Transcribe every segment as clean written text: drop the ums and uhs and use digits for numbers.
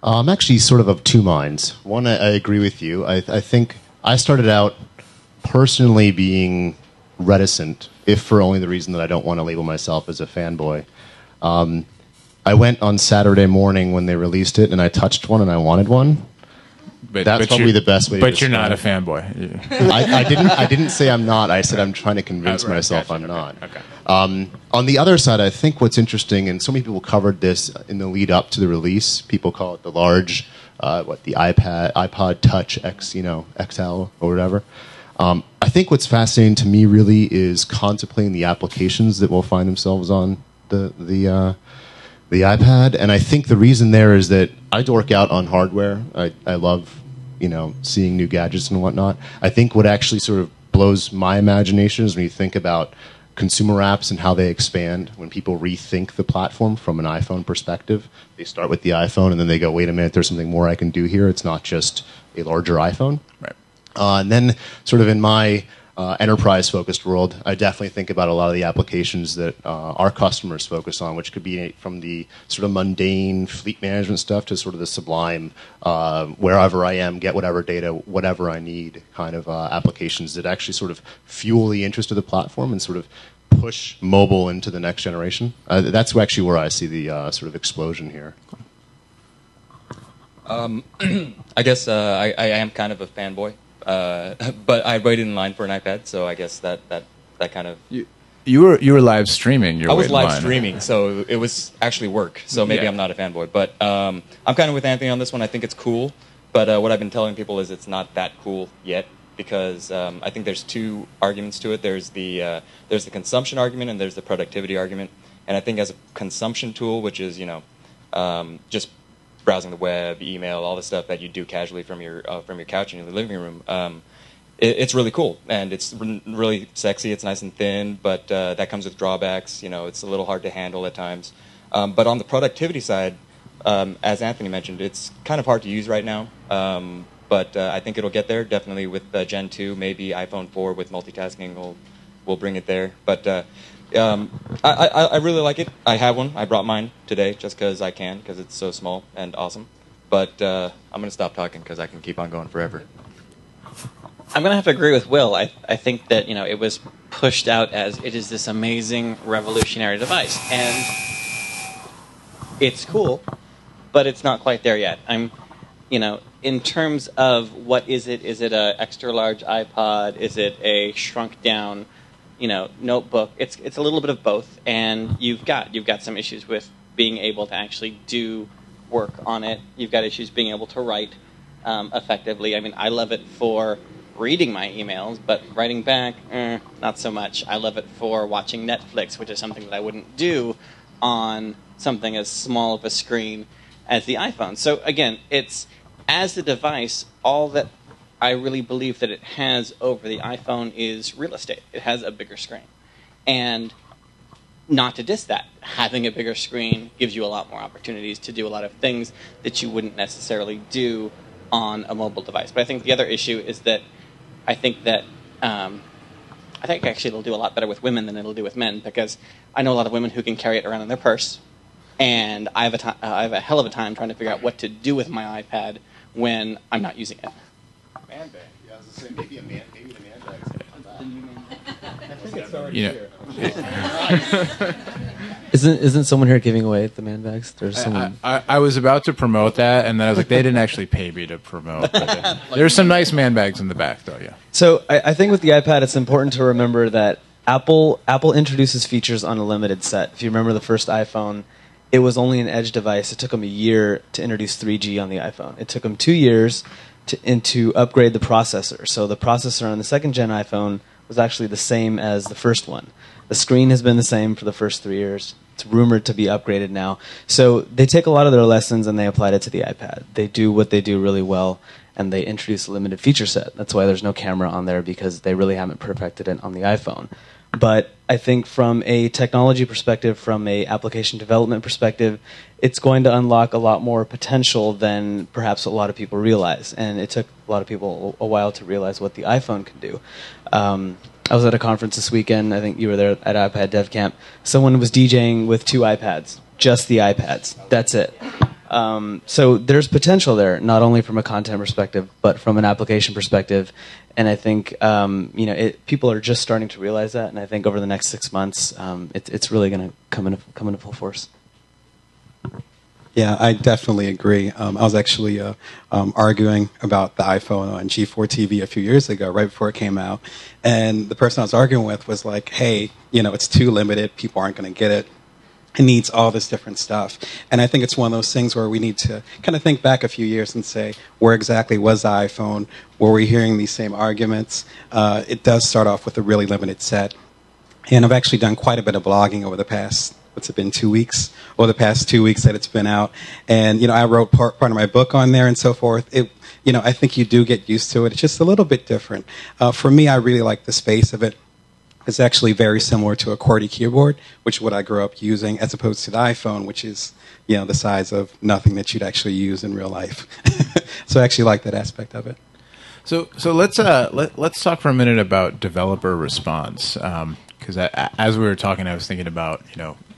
I'm actually sort of two minds. One, I agree with you. I think I started out personally being reticent, if for only the reason that I don't want to label myself as a fanboy. I went on Saturday morning when they released it, and I touched one, and I wanted one. That's probably the best way to describe you're not a fanboy. I didn't say I'm not. I said I'm trying to convince myself I'm not. Okay. On the other side, I think what's interesting, and so many people covered this in the lead up to the release. People call it the large, the iPod Touch X, XL or whatever. I think what's fascinating to me really is contemplating the applications that will find themselves on the iPad, and I think the reason there is that I dork out on hardware. I love, seeing new gadgets and whatnot. I think what actually sort of blows my imagination is when you think about consumer apps and how they expand. When people rethink the platform from an iPhone perspective, they start with the iPhone and then they go, wait a minute, there's something more I can do here. It's not just a larger iPhone. Right. And then sort of in my enterprise-focused world, I definitely think about a lot of the applications that our customers focus on, which could be from the sort of mundane fleet management stuff to sort of the sublime, wherever I am, get whatever data, whatever I need kind of applications that actually sort of fuel the interest of the platform and sort of push mobile into the next generation. That's actually where I see the sort of explosion here. I guess I am kind of a fanboy. But I waited in line for an iPad, so I guess that kind of... You were live streaming. I was live streaming, so it was actually work. So maybe I'm not a fanboy. But I'm kind of with Anthony on this one. I think it's cool. But what I've been telling people is it's not that cool yet, because I think there's two arguments to it. There's the consumption argument and there's the productivity argument. And I think as a consumption tool, which is just browsing the web, email, all the stuff that you do casually from your couch in your living room, it's really cool and it's really sexy. It's nice and thin, but that comes with drawbacks. It's a little hard to handle at times. But on the productivity side, as Anthony mentioned, it's kind of hard to use right now. But I think it'll get there. Definitely with Gen 2, maybe iPhone 4 with multitasking will bring it there. But I really like it. I have one. I brought mine today just because I can, because it's so small and awesome. But I'm going to stop talking because I can keep on going forever. I'm going to have to agree with Will. I think that it was pushed out as it is this amazing revolutionary device, and it's cool, but it's not quite there yet. In terms of what is it? Is it a extra large iPod? Is it a shrunk down notebook? It's a little bit of both, and you've got some issues with being able to actually do work on it. You've got issues being able to write effectively. I love it for reading my emails, but writing back, not so much. I love it for watching Netflix, which is something that I wouldn't do on something as small of a screen as the iPhone. So again, it's as the device, all that I really believe that it has over the iPhone is real estate. It has a bigger screen. And not to diss that, having a bigger screen gives you a lot more opportunities to do a lot of things that you wouldn't necessarily do on a mobile device. But I think the other issue is that I think actually it'll do a lot better with women than it'll do with men, because I know a lot of women who can carry it around in their purse, and I have a hell of a time trying to figure out what to do with my iPad when I'm not using it. Man bag. Yeah, I was going to say, maybe the man bag is going to come back. I think it's already here. Isn't someone here giving away the man bags? There's someone. I was about to promote that, and then I was like, they didn't actually pay me to promote. But, there's some nice man bags in the back, though. Yeah. So I think with the iPad, it's important to remember that Apple introduces features on a limited set. If you remember the first iPhone, it was only an edge device. It took them a year to introduce 3G on the iPhone. It took them 2 years to upgrade the processor. So the processor on the second gen iPhone was actually the same as the first one. The screen has been the same for the first 3 years. It's rumored to be upgraded now. So they take a lot of their lessons and they applied it to the iPad. They do what they do really well, and they introduce a limited feature set. That's why there's no camera on there, because they really haven't perfected it on the iPhone. But I think from a technology perspective, from a application development perspective, it's going to unlock a lot more potential than perhaps a lot of people realize. And it took a lot of people a while to realize what the iPhone can do. I was at a conference this weekend. I think you were there at iPad Dev Camp. Someone was DJing with 2 iPads, just the iPads. That's it. So there's potential there, not only from a content perspective, but from an application perspective. And I think people are just starting to realize that. And I think over the next 6 months, it's really going to come into full force. Yeah, I definitely agree. I was actually arguing about the iPhone on G4 TV a few years ago, right before it came out. And the person I was arguing with was like, hey, it's too limited. People aren't going to get it. It needs all this different stuff. And I think it's one of those things where we need to kind of think back a few years and say, where exactly was the iPhone? Were we hearing these same arguments? It does start off with a really limited set. And I've actually done quite a bit of blogging over the past, what's it been, 2 weeks? Or the past 2 weeks that it's been out. And, I wrote part of my book on there and so forth. I think you do get used to it. It's just a little bit different. For me, I really like the space of it. It's actually very similar to a QWERTY keyboard, which is what I grew up using, as opposed to the iPhone, which is, the size of nothing that you'd actually use in real life. So I actually like that aspect of it. So let's talk for a minute about developer response, because as we were talking, I was thinking about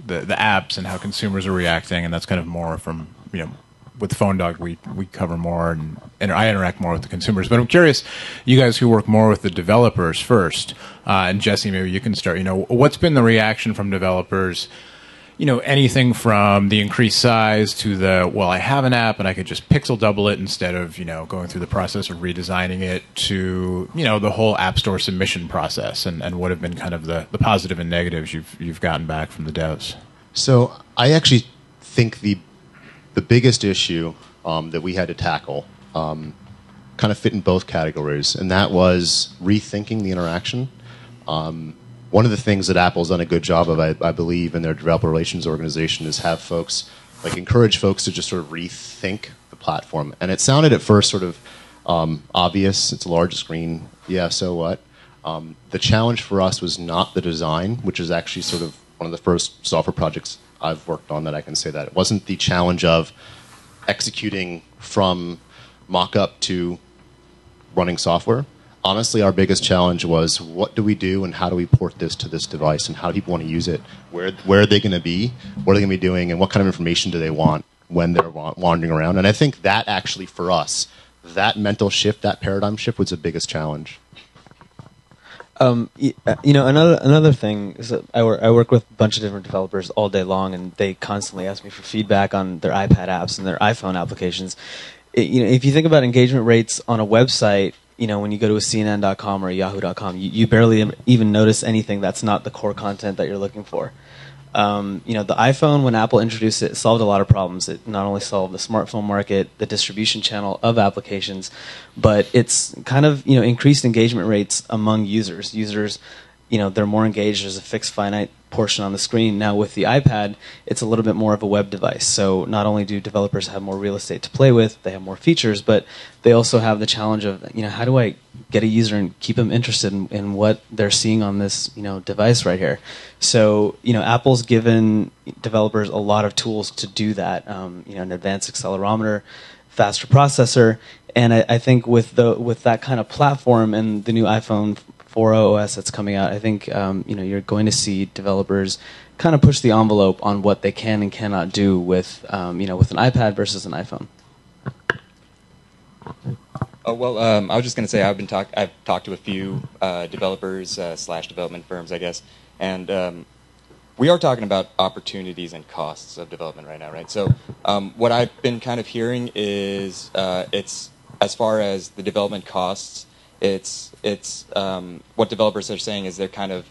the apps and how consumers are reacting, and that's kind of more from with PhoneDog we cover more and I interact more with the consumers. But I'm curious, you guys who work more with the developers first, and Jesse, maybe you can start. What's been the reaction from developers? Anything from the increased size to I have an app and I could just pixel double it instead of, going through the process of redesigning it, to, the whole App Store submission process, and what have been kind of the positive and negatives you've gotten back from the devs. So I actually think the biggest issue that we had to tackle kind of fit in both categories, and that was rethinking the interaction. One of the things that Apple's done a good job of, I believe, in their developer relations organization is have folks, encourage folks to just sort of rethink the platform. And it sounded at first sort of obvious. It's a large screen. Yeah, so what? The challenge for us was not the design, which is actually sort of one of the first software projects I've worked on that I can say that. It wasn't the challenge of executing from mock-up to running software. Honestly, our biggest challenge was, what do we do and how do we port this to this device, and how do people want to use it? Where are they going to be? What are they going to be doing? And what kind of information do they want when they're wandering around? And I think that actually, for us, that mental shift, that paradigm shift was the biggest challenge. Another thing is that I work with a bunch of different developers all day long, and they constantly ask me for feedback on their iPad apps and their iPhone applications. If you think about engagement rates on a website, when you go to a CNN.com or a Yahoo.com, you barely even notice anything that's not the core content that you're looking for. The iPhone, when Apple introduced it, solved a lot of problems. It not only solved the smartphone market, the distribution channel of applications, but it's kind of increased engagement rates among users. Users, they're more engaged. There's a fixed finite portion on the screen. Now with the iPad, it's a little bit more of a web device. So not only do developers have more real estate to play with, they have more features, but they also have the challenge of, how do I get a user and keep them interested in what they're seeing on this, device right here. So, Apple's given developers a lot of tools to do that. An advanced accelerometer, faster processor, and I think with that kind of platform and the new iPhone 4 OS that's coming out, I think you're going to see developers kind of push the envelope on what they can and cannot do with with an iPad versus an iPhone. Oh, well, I was just going to say I've talked to a few developers / development firms, I guess, and we are talking about opportunities and costs of development right now, right? So what I've been kind of hearing is it's, as far as the development costs, it's what developers are saying is they're kind of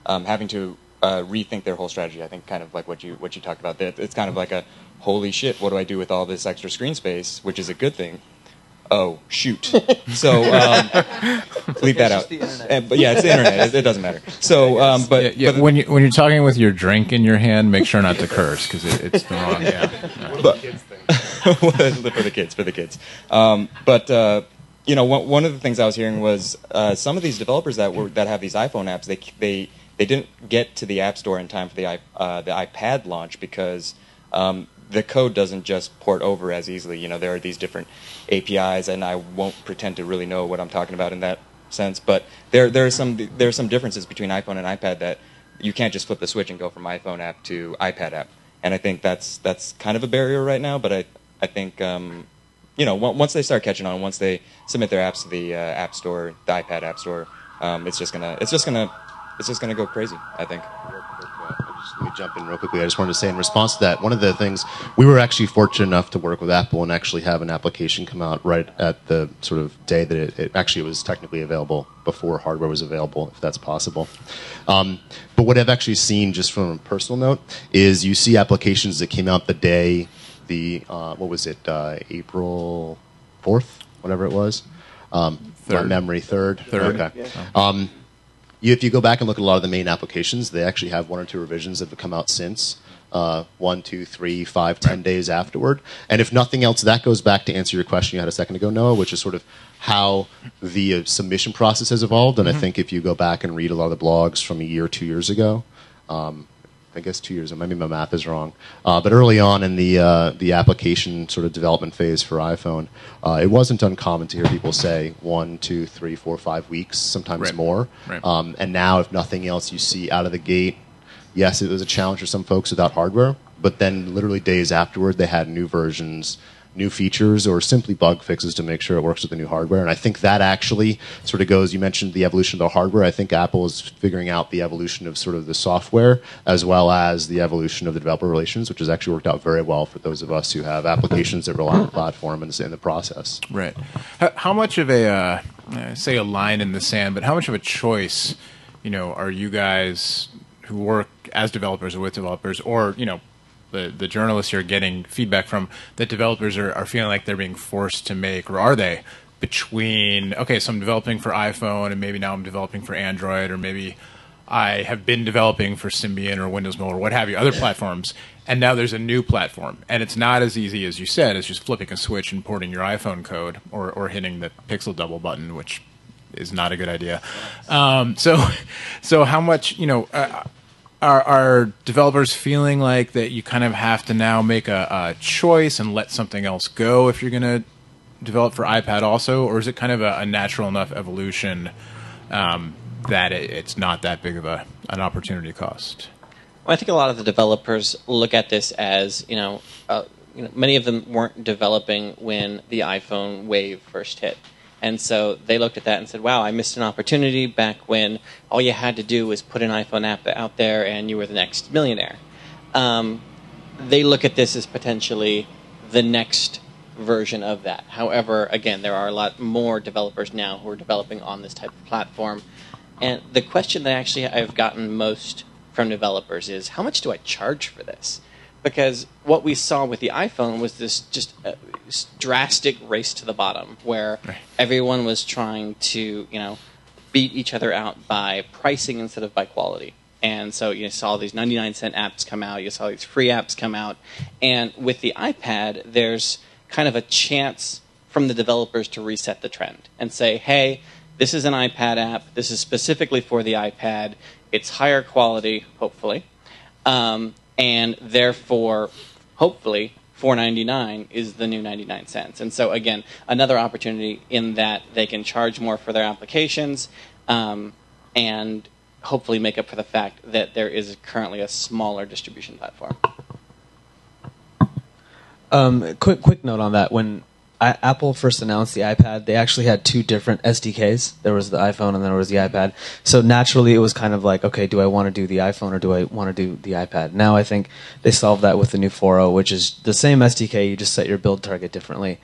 having to rethink their whole strategy. I think kind of like what you talked about. It's kind of like a, holy shit, what do I do with all this extra screen space, which is a good thing. Oh, shoot. So leave that out. But yeah, it's the internet. It doesn't matter. So, but when you're talking with your drink in your hand, make sure not to curse, because it's the wrong. Yeah. For the kids. One of the things I was hearing was some of these developers that have these iPhone apps, they didn't get to the App Store in time for the iPad launch because the code doesn't just port over as easily. There are these different APIs, and I won't pretend to really know what I'm talking about in that sense. But there are some differences between iPhone and iPad that you can't just flip the switch and go from iPhone app to iPad app. And I think that's kind of a barrier right now. But I I think once they start catching on, once they submit their apps to the App Store, the iPad App Store, it's just gonna go crazy, I think. Let me jump in real quickly. I just wanted to say in response to that, one of the things, we were actually fortunate enough to work with Apple and actually have an application come out right at the sort of day that it actually was technically available before hardware was available, if that's possible. But what I've actually seen, just from a personal note, is you see applications that came out the day, April 4th, whatever it was? My memory, 3rd? Okay. Yeah. If you go back and look at a lot of the main applications, they actually have 1 or 2 revisions that have come out since 1, 2, 3, 5, 10 days afterward. And if nothing else, that goes back to answer your question you had a second ago, Noah, which is sort of how the submission process has evolved. And I think if you go back and read a lot of the blogs from a year or 2 years ago, I guess 2 years, maybe my math is wrong. But early on in the application sort of development phase for iPhone, it wasn't uncommon to hear people say 1, 2, 3, 4, 5 weeks, sometimes more. Right. And now, if nothing else, you see out of the gate, yes, it was a challenge for some folks without hardware, but then literally days afterward, they had new versions, new features, or simply bug fixes to make sure it works with the new hardware. And I think that actually sort of goes, you mentioned the evolution of the hardware. I think Apple is figuring out the evolution of sort of the software as well as the evolution of the developer relations, which has actually worked out very well for those of us who have applications that rely on the platform and in the process. Right. How much of a, say a line in the sand, but how much of a choice, are you guys who work as developers or with developers, or, the journalists you're getting feedback from, that developers are feeling like they're being forced to make, or are they, between, okay, so I'm developing for iPhone and maybe now I'm developing for Android, or maybe I have been developing for Symbian or Windows Mobile or what have you, other platforms, and now there's a new platform. And it's not as easy as you said as just flipping a switch and porting your iPhone code or hitting the Pixel double button, which is not a good idea. So how much, Are developers feeling like that you kind of have to now make a choice and let something else go if you're going to develop for iPad also? Or is it kind of a natural enough evolution that it's not that big of an opportunity cost? Well, I think a lot of the developers look at this as, many of them weren't developing when the iPhone wave first hit. And so they looked at that and said, wow, I missed an opportunity back when all you had to do was put an iPhone app out there and you were the next millionaire. They look at this as potentially the next version of that. However, again, there are a lot more developers now who are developing on this type of platform. And the question that actually I've gotten most from developers is, how much do I charge for this? Because what we saw with the iPhone was this just drastic race to the bottom, where everyone was trying to, beat each other out by pricing instead of by quality. And so you saw these 99-cent apps come out, you saw these free apps come out, and with the iPad, there's kind of a chance from the developers to reset the trend and say, hey, this is an iPad app, this is specifically for the iPad, it's higher quality, hopefully, and therefore, hopefully, $4.99 is the new 99 cents. And so, again, another opportunity in that they can charge more for their applications and hopefully make up for the fact that there is currently a smaller distribution platform. Quick note on that. When Apple first announced the iPad, they actually had 2 different SDKs. There was the iPhone and there was the iPad. So naturally, it was kind of like, okay, do I want to do the iPhone or do I want to do the iPad? Now I think they solved that with the new 4.0, which is the same SDK. You just set your build target differently.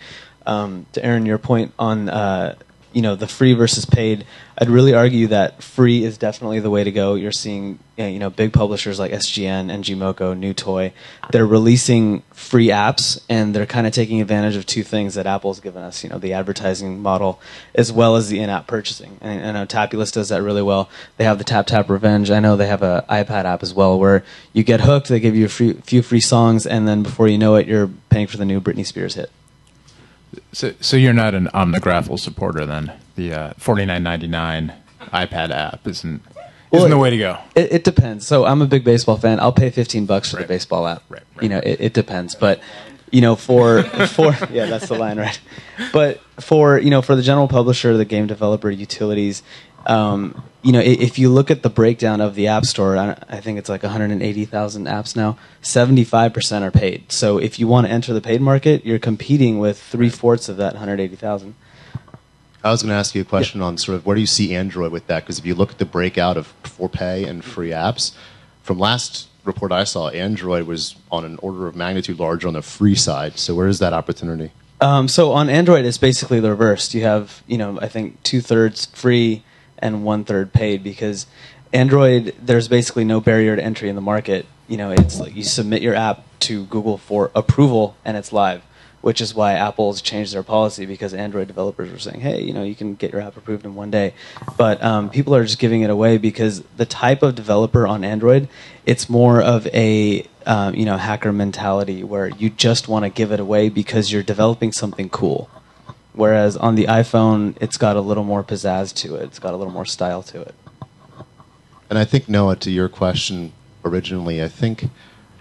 To Aaron, your point on the free versus paid, I'd really argue that free is definitely the way to go. You're seeing big publishers like SGN, NGMoko, New Toy. They're releasing free apps, and they're kind of taking advantage of 2 things that Apple's given us, the advertising model as well as the in-app purchasing. And I know Tapulous does that really well. They have the Tap Tap Revenge. I know they have an iPad app as well where you get hooked, they give you a few free songs, and then before you know it, you're paying for the new Britney Spears hit. So you're not an Omnigraphel supporter then? The $49.99 iPad app isn't the way to go. It depends. So I'm a big baseball fan. I'll pay $15 for the baseball app. Right. It depends. But for yeah, that's the line, right? But for the general publisher, the game developer, utilities, If you look at the breakdown of the App Store, I think it's like 180,000 apps now. 75% are paid. So if you want to enter the paid market, you're competing with 3/4 of that 180,000. I was going to ask you a question on sort of where do you see Android with that? Because if you look at the breakout of for pay and free apps, from last report I saw, Android was on an order of magnitude larger on the free side. So where is that opportunity? So on Android, it's basically the reverse. You have, I think 2/3 free and 1/3 paid, because Android, there's basically no barrier to entry in the market. It's like you submit your app to Google for approval and it's live, which is why Apple's changed their policy, because Android developers were saying, hey, you can get your app approved in one day. But people are just giving it away because the type of developer on Android, it's more of a hacker mentality where you just want to give it away because you're developing something cool. Whereas on the iPhone, it's got a little more pizzazz to it. It's got a little more style to it. And I think, Noah, to your question originally, I think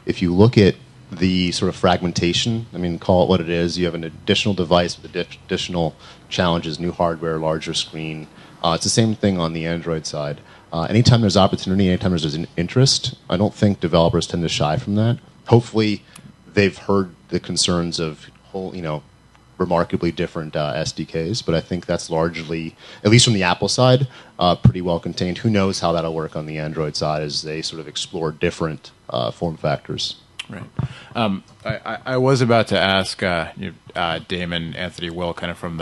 if you look at the sort of fragmentation, call it what it is, you have an additional device with additional challenges, new hardware, larger screen. It's the same thing on the Android side. Anytime there's opportunity, anytime there's an interest, I don't think developers tend to shy from that. Hopefully, they've heard the concerns of remarkably different SDKs, but I think that's largely, at least from the Apple side, pretty well contained. Who knows how that'll work on the Android side as they sort of explore different form factors. Right. I was about to ask Damon, Anthony, Will, kind of from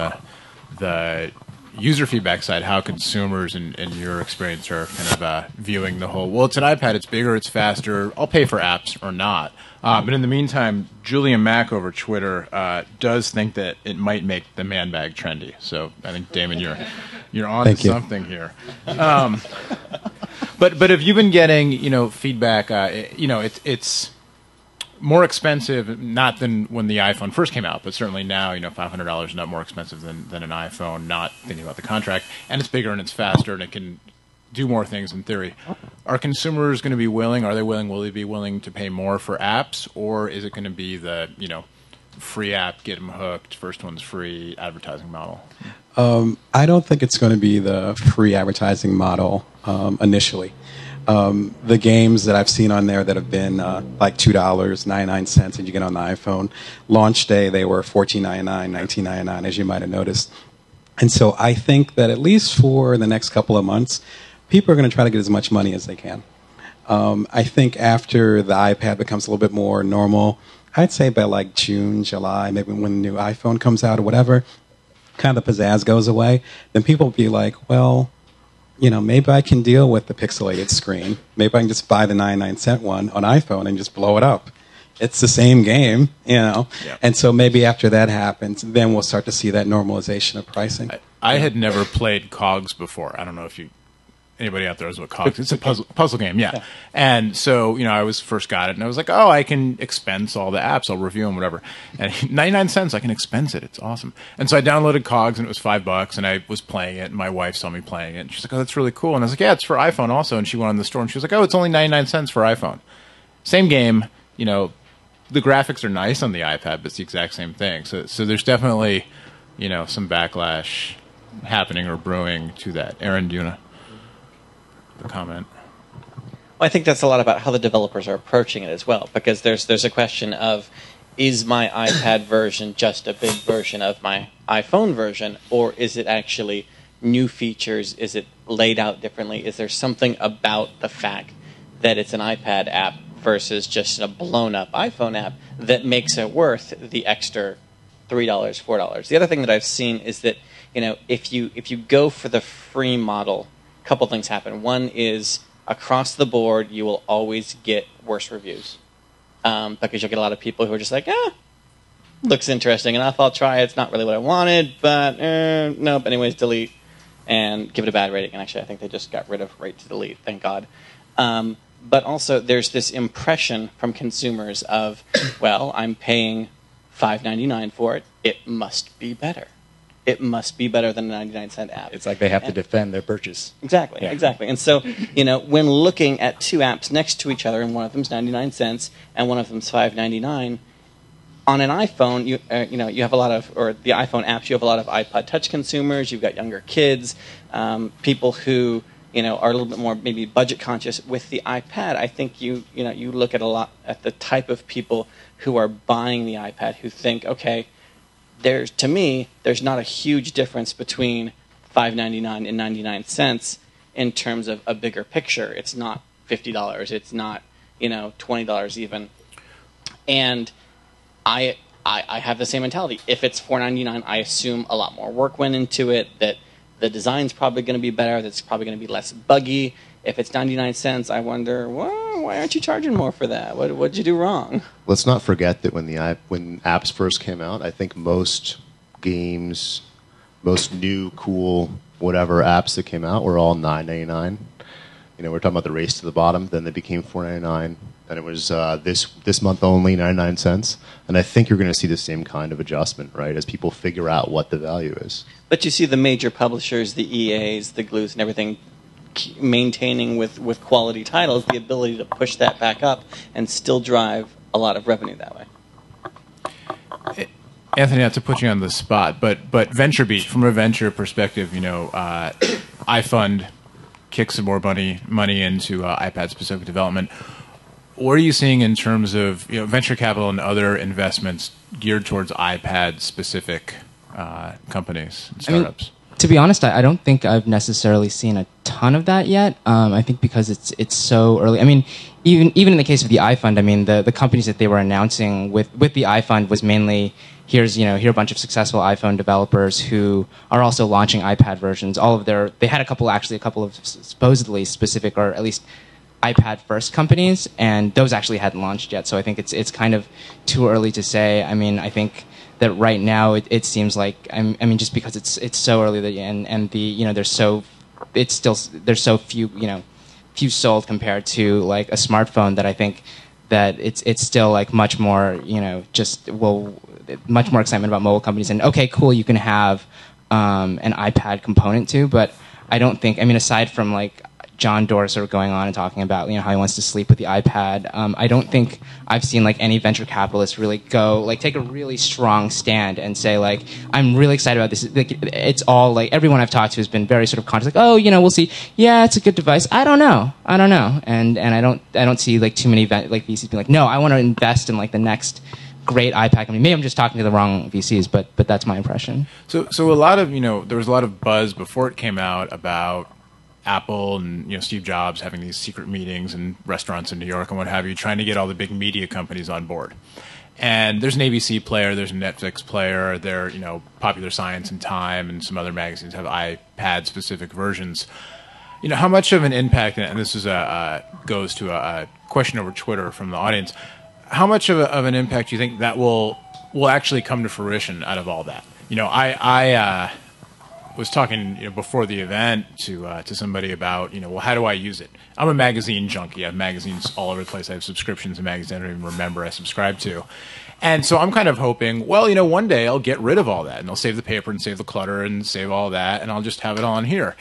the user feedback side, how consumers in your experience are kind of viewing the whole, well, it's an iPad, it's bigger, it's faster, I'll pay for apps or not. But in the meantime, Julian Mack over Twitter does think that it might make the man bag trendy. So I think, Damon, you're on to something here. But have you been getting feedback? It's more expensive, not than when the iPhone first came out, but certainly now, $500 is not more expensive than an iPhone, not thinking about the contract, and it's bigger and it's faster and it can do more things in theory. Are consumers going to be willing, will they be willing to pay more for apps, or is it going to be the, free app, get them hooked, first one's free advertising model? I don't think it's going to be the free advertising model initially. The games that I've seen on there that have been like $2.99, and you get on the iPhone, launch day they were $14.99, $19.99, as you might have noticed. And so I think that at least for the next couple of months, people are going to try to get as much money as they can. I think after the iPad becomes a little bit more normal, I'd say by like June, July, maybe when the new iPhone comes out or whatever, kind of the pizzazz goes away, then people will be like, well, maybe I can deal with the pixelated screen. Maybe I can just buy the 99-cent one on iPhone and just blow it up. It's the same game, Yep. And so maybe after that happens, then we'll start to see that normalization of pricing. I had never played COGS before. I don't know if anybody out there knows what COGS is. It's a puzzle game, yeah. And so, I was first got it, and I was like, oh, I can expense all the apps. I'll review them, whatever. And 99 cents, I can expense it. It's awesome. And so I downloaded COGS, and it was $5, and I was playing it, and my wife saw me playing it, and she's like, oh, that's really cool. And I was like, yeah, it's for iPhone also. And she went on the store, and she was like, oh, it's only 99 cents for iPhone. Same game, the graphics are nice on the iPad, but it's the exact same thing. So there's definitely, some backlash happening or brewing to that. Aaron, do you want to comment? Well, I think that's a lot about how the developers are approaching it as well, because there's a question of, is my iPad version just a big version of my iPhone version, or is it actually new features? Is it laid out differently? Is there something about the fact that it's an iPad app versus just a blown-up iPhone app that makes it worth the extra $3, $4? The other thing that I've seen is that, if you go for the free model, a couple things happen. One is, across the board, you will always get worse reviews. Because you'll get a lot of people who are just like, looks interesting enough, I'll try it. It's not really what I wanted, but nope. Anyways, delete and give it a bad rating. And actually, I think they just got rid of rate to delete, thank God. But also, there's this impression from consumers of, well, I'm paying $5.99 for it. It must be better. It must be better than a 99-cent app. It's like they have to defend their purchase. Exactly, exactly. And so, when looking at two apps next to each other, and one of them's 99 cents and one of them's $5.99, on an iPhone, you have a lot of, or the iPhone apps, you have a lot of iPod Touch consumers. You've got younger kids, people who are a little bit more maybe budget conscious. With the iPad, I think you look at a lot at the type of people who are buying the iPad who think, okay, to me, there's not a huge difference between $5.99 and 99 cents in terms of a bigger picture. It's not $50. It's not $20 even. And I have the same mentality. If it's $4.99, I assume a lot more work went into it, that the design's probably going to be better, that it's probably going to be less buggy. If it's 99 cents, I wonder, well, why aren't you charging more for that? What'd you do wrong? Let's not forget that when apps first came out, I think most games, most new, cool, whatever apps that came out were all $9.99. We're talking about the race to the bottom. Then they became $4.99. And it was this month only, 99 cents. And I think you're going to see the same kind of adjustment, right, as people figure out what the value is. But you see the major publishers, the EAs, the Glues, and everything maintaining with quality titles the ability to push that back up and still drive a lot of revenue that way. Anthony, not to put you on the spot, but VentureBeat, from a venture perspective, iFund kicks some more money into iPad-specific development. What are you seeing in terms of venture capital and other investments geared towards iPad-specific companies and startups? To be honest, I don't think I've necessarily seen a ton of that yet. I think because it's so early. I mean, even in the case of the iFund, I mean, the companies that they were announcing with the iFund was mainly here are a bunch of successful iPhone developers who are also launching iPad versions. They had a couple of supposedly specific, or at least iPad first companies, and those actually hadn't launched yet. So I think it's kind of too early to say. I mean, I think that right now it seems like just because it's so early that, and there's so few sold compared to like a smartphone, that I think that it's still like much more much more excitement about mobile companies, and okay, cool, you can have an iPad component too, but I don't think, aside from like John Doerr sort of going on and talking about how he wants to sleep with the iPad, I don't think I've seen like any venture capitalist really go like take a really strong stand and say like, I'm really excited about this. Like, it's all like everyone I've talked to has been very sort of conscious, like, oh, we'll see. Yeah, it's a good device. I don't know, and I don't see like too many VCs being like, no, I want to invest in like the next great iPad company. Maybe I'm just talking to the wrong VCs, but that's my impression. So a lot of there was a lot of buzz before it came out about Apple and Steve Jobs having these secret meetings in restaurants in New York and what have you, trying to get all the big media companies on board. And there's an ABC player, there's a Netflix player, there Popular Science and Time and some other magazines have iPad-specific versions. How much of an impact, and this is goes to a question over Twitter from the audience, how much of an impact do you think that will actually come to fruition out of all that? I was talking before the event to somebody about well, how do I use it? I'm a magazine junkie. I have magazines all over the place. I have subscriptions to magazines I don't even remember I subscribe to, and so I'm kind of hoping, well, one day I'll get rid of all that and I'll save the paper and save the clutter and save all that, and I'll just have it all in here.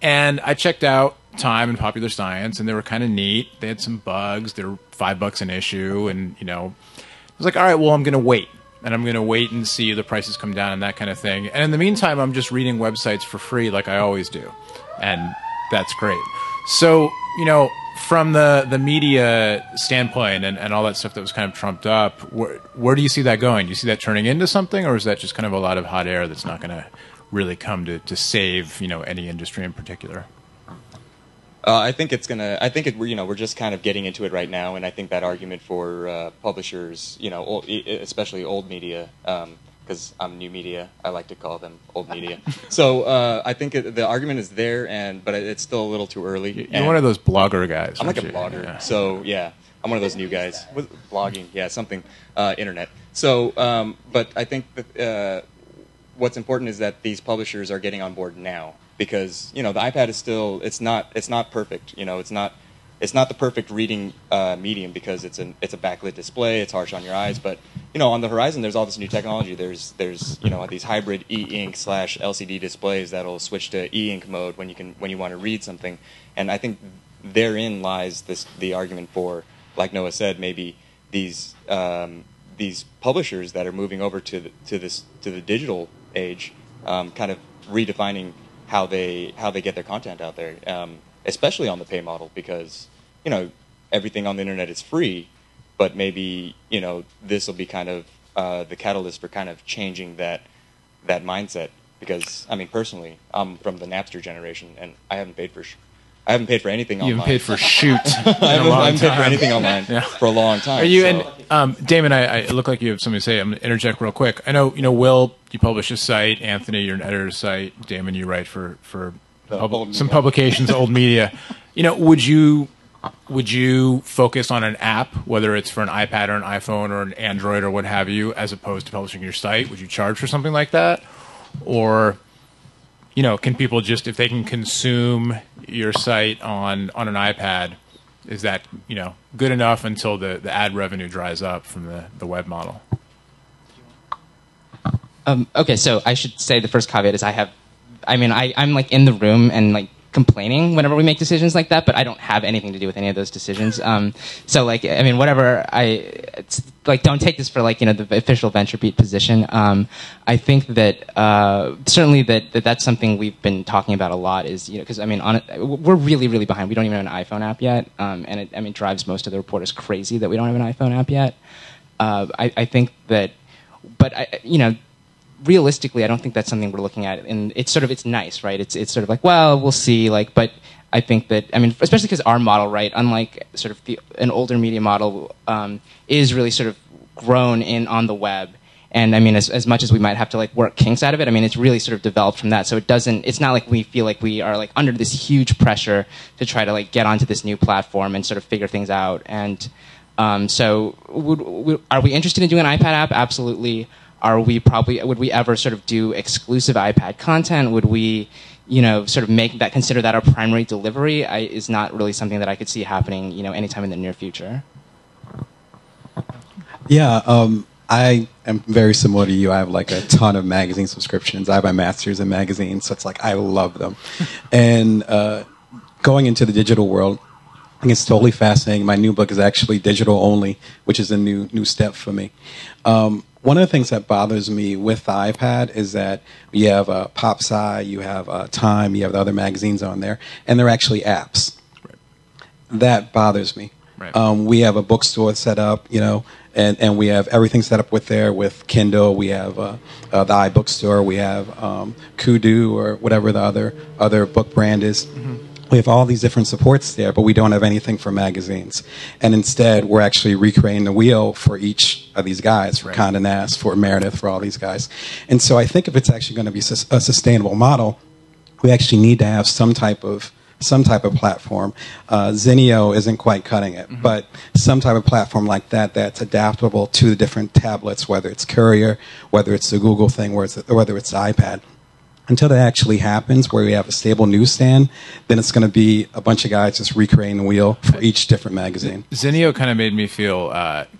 And I checked out Time and Popular Science, and they were kind of neat. They had some bugs. They were $5 an issue, and I was like, all right, well, I'm going to wait. And I'm going to wait and see the prices come down and that kind of thing. And in the meantime, I'm just reading websites for free like I always do. And that's great. So, from the media standpoint and all that stuff that was kind of trumped up, where do you see that going? Do you see that turning into something, or is that just kind of a lot of hot air that's not going to really come to save, any industry in particular? I think we're just kind of getting into it right now, and I think that argument for publishers, especially old media, because I'm new media, I like to call them old media. So I think the argument is there, but it's still a little too early. You're one of those blogger guys. I'm like a blogger, yeah. So yeah, I'm one of those new guys with blogging, something internet. So, but I think that what's important is that these publishers are getting on board now. Because the iPad is still it's not perfect. It's not the perfect reading medium because it's a backlit display. It's harsh on your eyes. But on the horizon, there's all this new technology. There's these hybrid e-ink / LCD displays that'll switch to e-ink mode when you want to read something. And I think therein lies the argument for, like Noah said, maybe these these publishers that are moving over to the digital age, kind of redefining how they get their content out there, especially on the pay model, because everything on the internet is free, but maybe this will be kind of the catalyst for kind of changing that mindset. Because I mean, personally, I'm from the Napster generation, and I haven't paid for anything online. You haven't paid for shoot. I haven't paid for anything online for a long time. Are you and Damon? I look like you have something to say. I'm going to interject real quick. I know Will. You publish a site. Anthony, you're an editor of a site. Damon, you write for some publications, old media. Would you focus on an app, whether it's for an iPad or an iPhone or an Android or what have you, as opposed to publishing your site? Would you charge for something like that? Or, can people just, if they can consume your site on an iPad, is that, good enough until the ad revenue dries up from the web model? Okay, so I should say the first caveat is I'm like in the room and like complaining whenever we make decisions like that, but I don't have anything to do with any of those decisions. So like, whatever it's like, don't take this for like, the official VentureBeat position. I think that, certainly that's something we've been talking about a lot is, cause we're really, really behind. We don't even have an iPhone app yet. And it drives most of the reporters crazy that we don't have an iPhone app yet. I think that, but realistically, I don't think that's something we're looking at, and it's nice, right? It's sort of like, well, we'll see, like, but I think that, especially because our model, right, unlike sort of an older media model, is really sort of grown on the web, and as much as we might have to like work kinks out of it, it's really sort of developed from that. So it's not like we feel like we are like under this huge pressure to try to like get onto this new platform and sort of figure things out. And so, are we interested in doing an iPad app? Absolutely. Would we ever sort of do exclusive iPad content? Would we, sort of consider that our primary delivery? Is not really something that I could see happening, anytime in the near future. Yeah, I am very similar to you. I have like a ton of magazine subscriptions. I have my master's in magazines, so it's like I love them. And going into the digital world, I think it's totally fascinating. My new book is actually digital only, which is a new step for me. One of the things that bothers me with the iPad is that you have PopSci, you have Time, you have the other magazines on there, and they're actually apps. Right. That bothers me. Right. We have a bookstore set up, and we have everything set up with Kindle. We have the iBookstore. We have Kudu or whatever the other book brand is. Mm-hmm. We have all these different supports there, but we don't have anything for magazines. And instead, we're actually recreating the wheel for each of these guys, for Condé Nast, for Meredith, for all these guys. And so I think if it's actually going to be a sustainable model, we actually need to have some type of platform. Zinio isn't quite cutting it, but some type of platform like that that's adaptable to the different tablets, whether it's Courier, whether it's the Google thing, whether it's the iPad. Until that actually happens, where we have a stable newsstand, then it's going to be a bunch of guys just recreating the wheel for each different magazine. Zinio kind of made me feel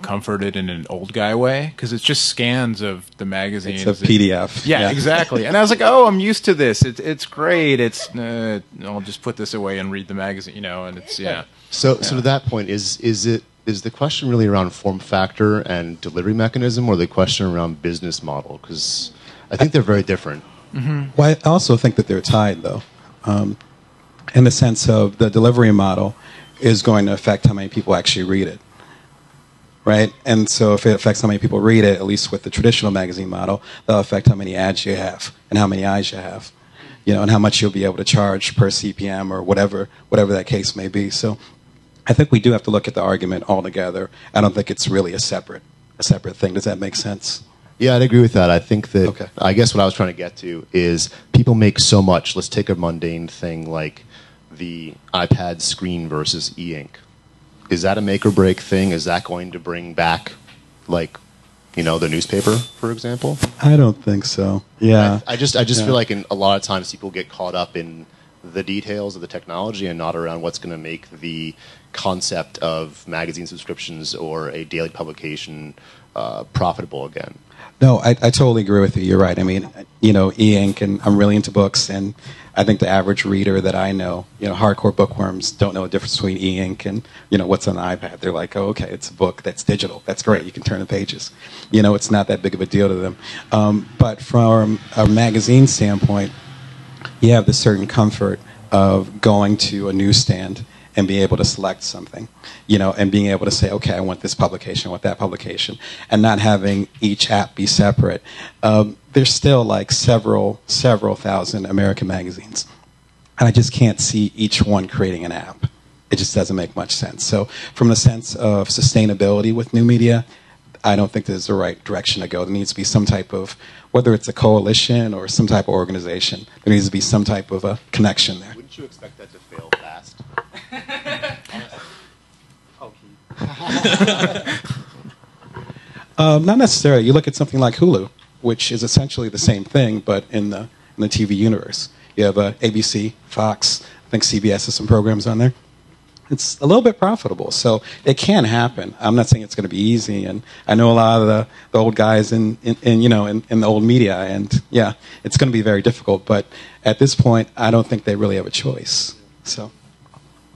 comforted in an old guy way, because it's just scans of the magazines. It's a PDF. Yeah, exactly. And I was like, oh, I'm used to this. It's great. I'll just put this away and read the magazine, and it's, yeah. So to that point, is the question really around form factor and delivery mechanism, or the question around business model? Because I think they're very different. Mm-hmm. Well, I also think that they're tied, though, in the sense of the delivery model is going to affect how many people actually read it, right? And so if it affects how many people read it, at least with the traditional magazine model, that'll affect how many ads you have and how many eyes you have, and how much you'll be able to charge per CPM or whatever that case may be. So I think we do have to look at the argument altogether. I don't think it's really a separate thing. Does that make sense? Yeah, I'd agree with that. I think that, I guess what I was trying to get to is people make so much. Let's take a mundane thing like the iPad screen versus e-ink. Is that a make or break thing? Is that going to bring back, like, the newspaper, for example? I don't think so. Yeah. I just feel like a lot of times people get caught up in the details of the technology and not around what's going to make the concept of magazine subscriptions or a daily publication profitable again. No, I totally agree with you. You're right. I mean, e-ink, and I'm really into books, and I think the average reader that I know, hardcore bookworms don't know the difference between e-ink and, what's on the iPad. They're like, oh, okay, it's a book that's digital. That's great. You can turn the pages. It's not that big of a deal to them. But from a magazine standpoint, you have the certain comfort of going to a newsstand and being able to select something, and being able to say, okay, I want this publication, I want that publication, and not having each app be separate. There's still like several thousand American magazines, and I just can't see each one creating an app. It just doesn't make much sense. So from the sense of sustainability with new media, I don't think this is the right direction to go. There needs to be some type of, whether it's a coalition or some type of organization, there needs to be some type of a connection there. Wouldn't you expect that to fail fast? Not necessarily. You look at something like Hulu, which is essentially the same thing, but in the TV universe. You have ABC, Fox, I think CBS has some programs on there. It's a little bit profitable, so it can happen. I'm not saying it's going to be easy, and I know a lot of the old guys in the old media, and yeah, it's going to be very difficult. But at this point, I don't think they really have a choice. So,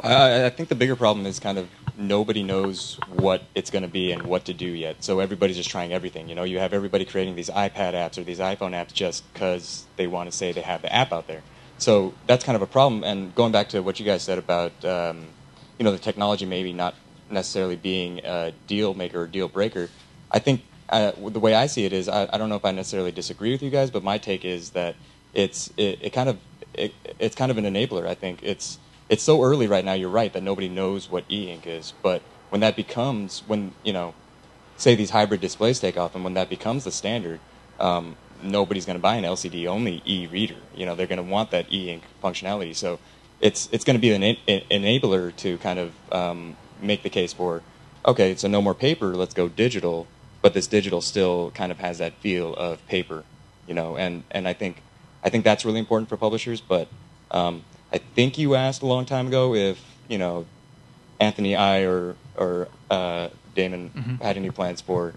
I think the bigger problem is kind of nobody knows what it's going to be and what to do yet. So everybody's just trying everything. You have everybody creating these iPad apps or these iPhone apps just because they want to say they have the app out there. So that's kind of a problem. And going back to what you guys said about the technology maybe not necessarily being a deal maker or deal breaker, I think the way I see it is I don't know if I necessarily disagree with you guys, but my take is that it's kind of an enabler. I think it's so early right now. You're right that nobody knows what e-ink is, but when that becomes say these hybrid displays take off, and when that becomes the standard, nobody's going to buy an LCD only e-reader. They're going to want that e-ink functionality. So it's going to be an enabler to kind of make the case for, okay, so no more paper, let's go digital, but this digital still kind of has that feel of paper, and I think that's really important for publishers. But I think you asked a long time ago if Anthony, I, or Damon had any plans for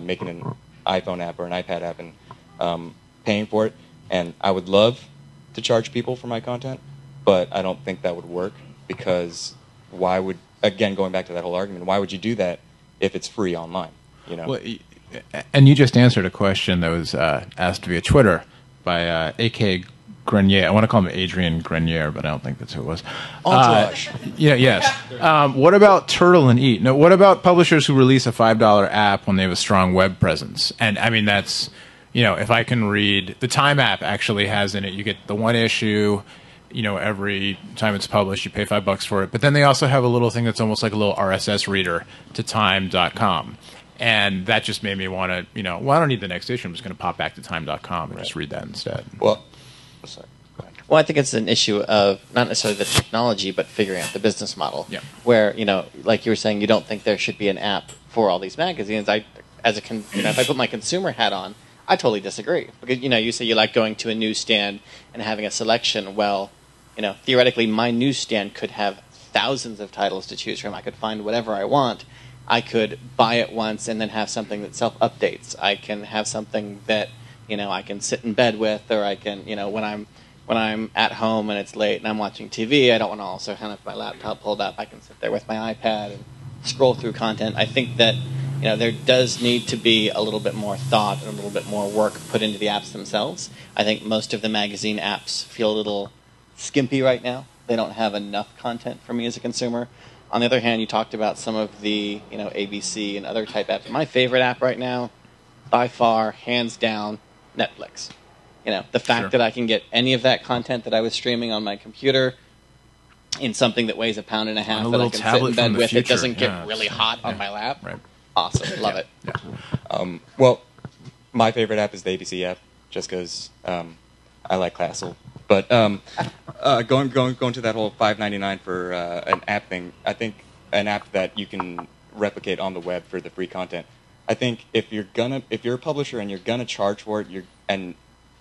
making an iPhone app or an iPad app and paying for it, and I would love to charge people for my content. But I don't think that would work, because again, going back to that whole argument, why would you do that if it's free online? Well, and you just answered a question that was asked via Twitter by A.K. Grenier. I want to call him Adrian Grenier, but I don't think that's who it was. Entourage. Yes. What about Turtle and Eat? No, what about publishers who release a $5 app when they have a strong web presence? And I mean, that's, if I can read, the Time app actually has in it, you get the one issue, every time it's published, you pay $5 for it. But then they also have a little thing that's almost like a little RSS reader to time.com. And that just made me want to, I don't need the next issue. I'm just going to pop back to time.com and just read that instead. Well, sorry. Well, I think it's an issue of not necessarily the technology, but figuring out the business model. Yeah. Where, like you were saying, you don't think there should be an app for all these magazines. If I put my consumer hat on, I totally disagree. Because, you say you like going to a newsstand and having a selection. Well, theoretically, my newsstand could have thousands of titles to choose from. I could find whatever I want. I could buy it once and then have something that self-updates. I can have something that, I can sit in bed with, or I can, when I'm at home and it's late and I'm watching TV, I don't want to also have my laptop pulled up. I can sit there with my iPad and scroll through content. I think that, there does need to be a little bit more thought and a little bit more work put into the apps themselves. I think most of the magazine apps feel a little skimpy right now. They don't have enough content for me as a consumer. On the other hand, you talked about some of the, ABC and other type apps. My favorite app right now, by far, hands down, Netflix. The fact that I can get any of that content that I was streaming on my computer in something that weighs 1.5 pounds that I can sit in bed with. It doesn't get really hot on my lap. Right. Awesome. Love it. Yeah. Well, my favorite app is the ABC app, just because I like Castle. But going to that whole $5.99 for an app thing, I think an app that you can replicate on the web for the free content. I think if you're a publisher and you're gonna charge for it,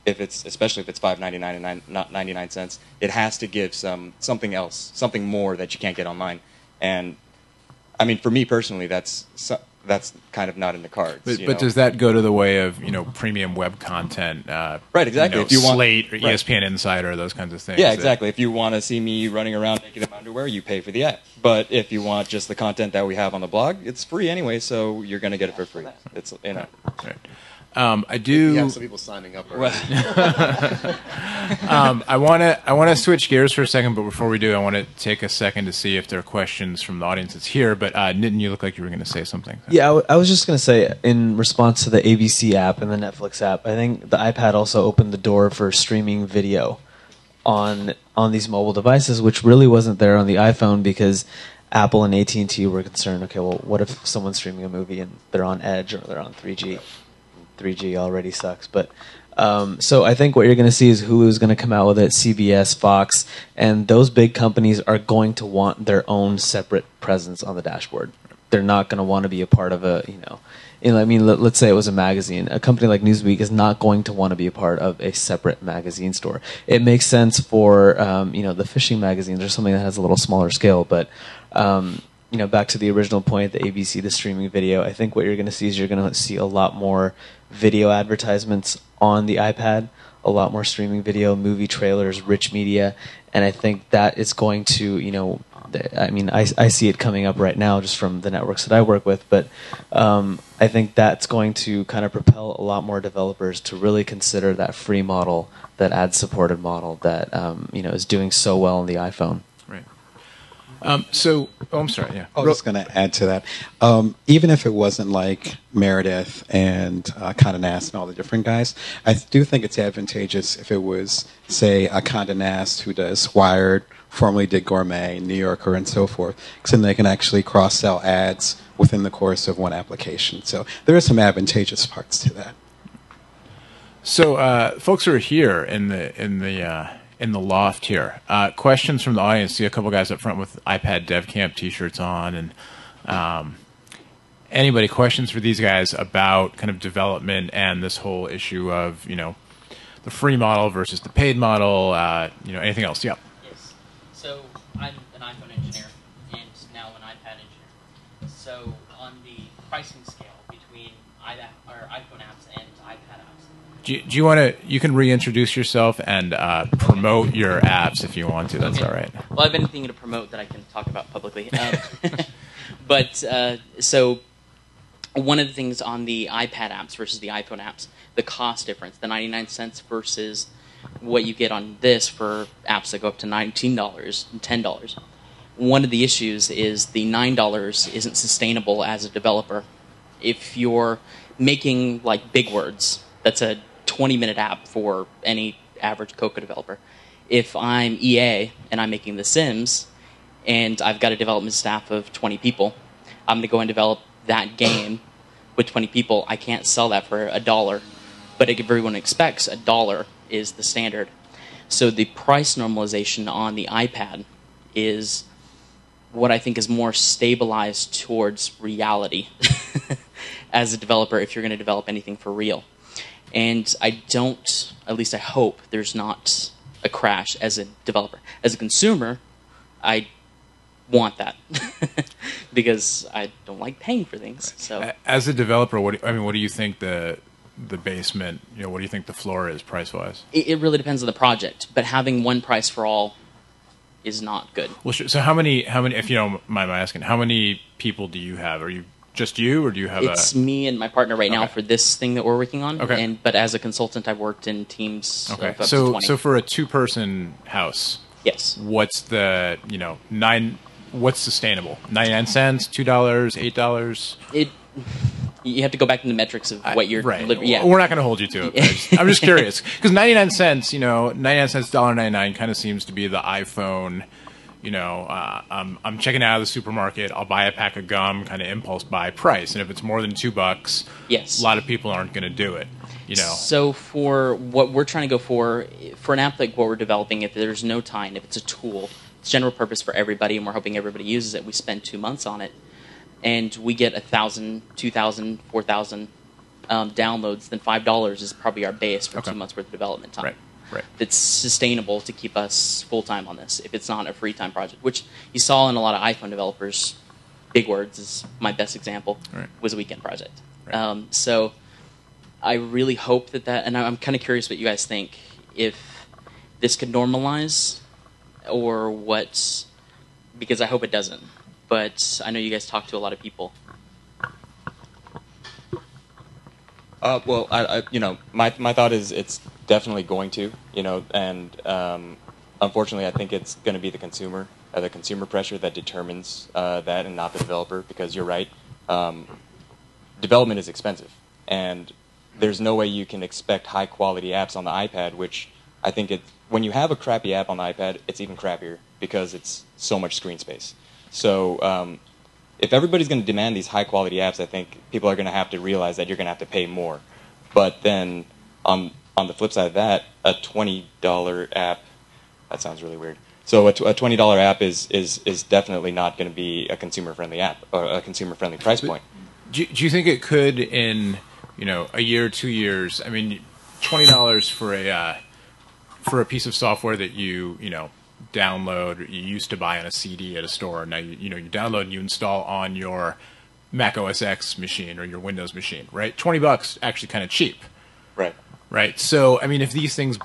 especially if it's $5.99 and not 99 cents, it has to give something else, something more that you can't get online. And I mean, for me personally, that's that's kind of not in the cards. But does that go to the way of premium web content? Right, exactly. If you want Slate or ESPN Insider, those kinds of things. Yeah, exactly. If you want to see me running around naked in my underwear, you pay for the app. But if you want just the content that we have on the blog, it's free anyway, so you're going to get it for free. It's Right. I do. You have some people signing up already. I want to switch gears for a second, but before we do, I want to take a second to see if there are questions from the audience that's here. But Nitin, you look like you were going to say something. Yeah, I was just going to say, in response to the ABC app and the Netflix app, I think the iPad also opened the door for streaming video on these mobile devices, which really wasn't there on the iPhone because Apple and AT&T were concerned. Okay, well, what if someone's streaming a movie and they're on Edge or they're on 3G? 3G already sucks, but so I think what you're going to see is Hulu's going to come out with it, CBS, Fox, and those big companies are going to want their own separate presence on the dashboard. They're not going to want to be a part of a, let's say it was a magazine. A company like Newsweek is not going to want to be a part of a separate magazine store. It makes sense for, the fishing magazines or something that has a little smaller scale, but back to the original point, the ABC, the streaming video, I think what you're going to see is you're going to see a lot more video advertisements on the iPad, a lot more streaming video, movie trailers, rich media, and I think that is going to, I see it coming up right now just from the networks that I work with, but I think that's going to kind of propel a lot more developers to really consider that free model, that ad-supported model that, is doing so well on the iPhone. Right. I'm sorry. Yeah. I was just going to add to that. Even if it wasn't like Meredith and Condé Nast and all the different guys, I do think it's advantageous if it was, say, a Condé Nast who does Wired, formerly did Gourmet, New Yorker, and so forth, because then they can actually cross-sell ads within the course of one application. So there are some advantageous parts to that. So folks who are here in the loft here. Questions from the audience. See a couple guys up front with iPad Dev Camp T-shirts on, and anybody questions for these guys about kind of development and this whole issue of the free model versus the paid model. Anything else? Yeah. Yes. So I'm an iPhone engineer and now an iPad engineer. So on the pricing scale between iPhone apps and iPad apps. Do you want to? You can reintroduce yourself and promote your apps if you want to. That's okay. All right. Well, I've been thinking to promote that I can talk about publicly. But so one of the things on the iPad apps versus the iPhone apps, the cost difference, the 99 cents versus what you get on this for apps that go up to $19 and $10. One of the issues is the $9 isn't sustainable as a developer. If you're making like big words, that's a 20-minute app for any average Cocoa developer. If I'm EA and I'm making The Sims and I've got a development staff of 20 people, I'm going to go and develop that game with 20 people. I can't sell that for $1. But if everyone expects $1 is the standard. So the price normalization on the iPad is what I think is more stabilized towards reality as a developer if you're going to develop anything for real. And I don't, at least I hope, there's not a crash as a developer. As a consumer, I want that because I don't like paying for things. So, as a developer, what do you think the basement? What do you think the floor is price wise? It really depends on the project, but having one price for all is not good. Well, sure. So how many? If you don't mind my asking, how many people do you have? Are you just you, or do you have? It's me and my partner right now Okay. for this thing that we're working on. Okay. But as a consultant, I've worked in teams Okay. of up to So 20. so for a 2-person house, yes. what's the what's sustainable? 99 cents, $2, $8? You have to go back to the metrics of what you're right. yeah. We're not going to hold you to it. I'm just curious because 99 cents, $1.99 kind of seems to be the iPhone. I'm checking out of the supermarket. I'll buy a pack of gum, kind of impulse buy price, and if it's more than $2, yes, a lot of people aren't going to do it. So for what we're trying to go for an app like what we're developing, if there's no time, if it's a tool, it's general purpose for everybody, and we're hoping everybody uses it. We spend 2 months on it, and we get 1,000, 2,000, 4,000 downloads. Then $5 is probably our base for 2 months worth of development time. Right. That's sustainable to keep us full time on this. If it's not a free time project, which you saw in a lot of iPhone developers, big words is my best example, was a weekend project. Right. So I really hope that, and I'm kind of curious what you guys think, if this could normalize or what, because I hope it doesn't. But I know you guys talk to a lot of people. Well, my thought is it's definitely going to, and unfortunately, I think it's going to be the consumer pressure that determines that, and not the developer. Because you're right, development is expensive, and there's no way you can expect high quality apps on the iPad. Which I think when you have a crappy app on the iPad, it's even crappier because it's so much screen space. So if everybody's going to demand these high quality apps, I think people are going to have to realize that you're going to have to pay more. But then on the flip side of that, a $20 app, that sounds really weird. So a $20 app is definitely not going to be a consumer friendly app or a consumer friendly price point. Do you think it could in a year, 2 years? I mean, $20 for a piece of software that you download, you used to buy on a CD at a store. Now you download and you install on your Mac OS X machine or your Windows machine, right? $20 actually kind of cheap, right? So I mean, if these things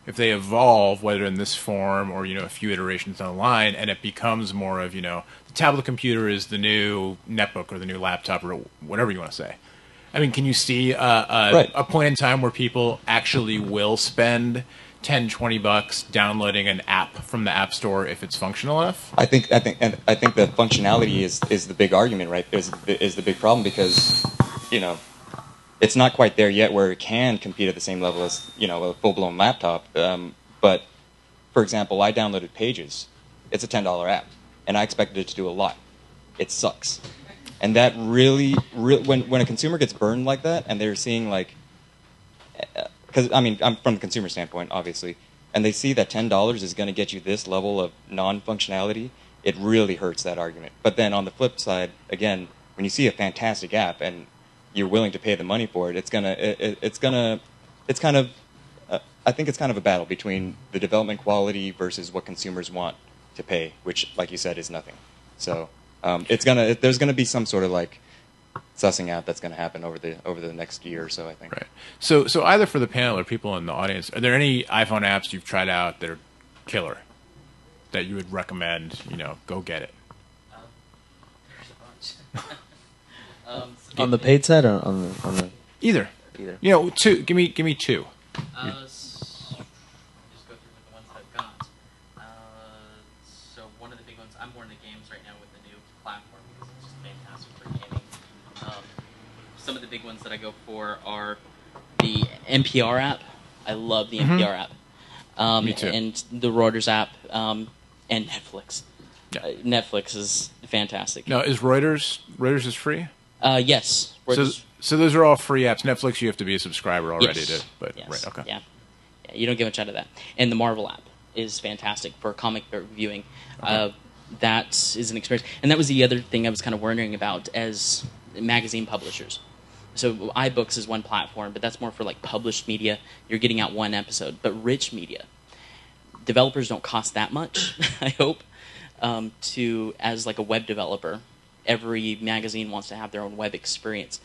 if they evolve, whether in this form or a few iterations down the line, and it becomes more of the tablet computer is the new netbook or the new laptop or whatever you want to say. I mean, can you see a point in time where people actually will spend $10-$20 downloading an app from the App Store if it's functional enough? I think the functionality is the big argument, right? Is the big problem, because it's not quite there yet where it can compete at the same level as a full blown laptop. But for example, I downloaded Pages. It's a $10 app, and I expected it to do a lot. It sucks, and that really when a consumer gets burned like that, and they're seeing because I mean, I'm from the consumer standpoint, obviously, and they see that $10 is going to get you this level of non-functionality, it really hurts that argument. But then on the flip side, again, when you see a fantastic app and you're willing to pay the money for it, it's kind of I think it's kind of a battle between the development quality versus what consumers want to pay, which, like you said, is nothing. So there's gonna be some sort of sussing out that's going to happen over the next year or so, I think. Right. So either for the panel or people in the audience, are there any iPhone apps you've tried out that are killer that you would recommend? Go get it. There's a bunch. On the paid side or on the Either. Two. Give me two. Just go through the ones that I've got. So one of the big ones, I'm more into games right now with the new platform because it's just fantastic for gaming. Some of the big ones that I go for are the NPR app. I love the NPR app. Me too. And the Reuters app, and Netflix. Yeah. Netflix is fantastic. Now, is Reuters is free? Yes. So those are all free apps. Netflix, you have to be a subscriber already yes. But yes. Right, okay. Yeah, you don't get much out of that. And the Marvel app is fantastic for comic book viewing. Okay. That is an experience. And that was the other thing I was kind of wondering about as magazine publishers. So iBooks is one platform, but that's more for published media. You're getting out one episode. But rich media, developers don't cost that much, I hope, as a web developer. Every magazine wants to have their own web experience.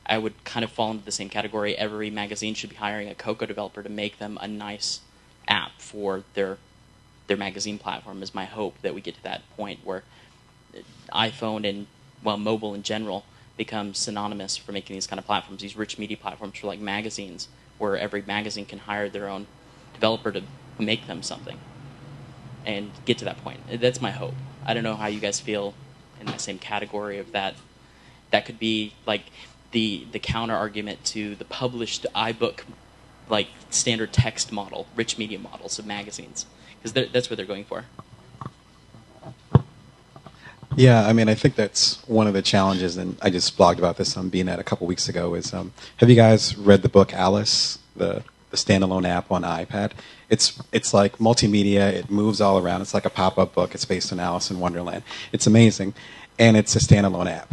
I would kind of fall into the same category. Every magazine should be hiring a Cocoa developer to make them a nice app for their magazine platform. Is my hope that we get to that point where iPhone and mobile in general becomes synonymous for making these kind of platforms, these rich media platforms for magazines, where every magazine can hire their own developer to make them something and get to that point. That's my hope. I don't know how you guys feel in that same category of that. That could be the counter argument to the published iBook standard text model, rich media models of magazines, because that's what they're going for. Yeah, I mean, I think that's one of the challenges, and I just blogged about this on BNet a couple weeks ago, is have you guys read the book Alice, the standalone app on iPad? It's like multimedia, it moves all around, it's like a pop-up book, it's based on Alice in Wonderland. It's amazing, and it's a standalone app.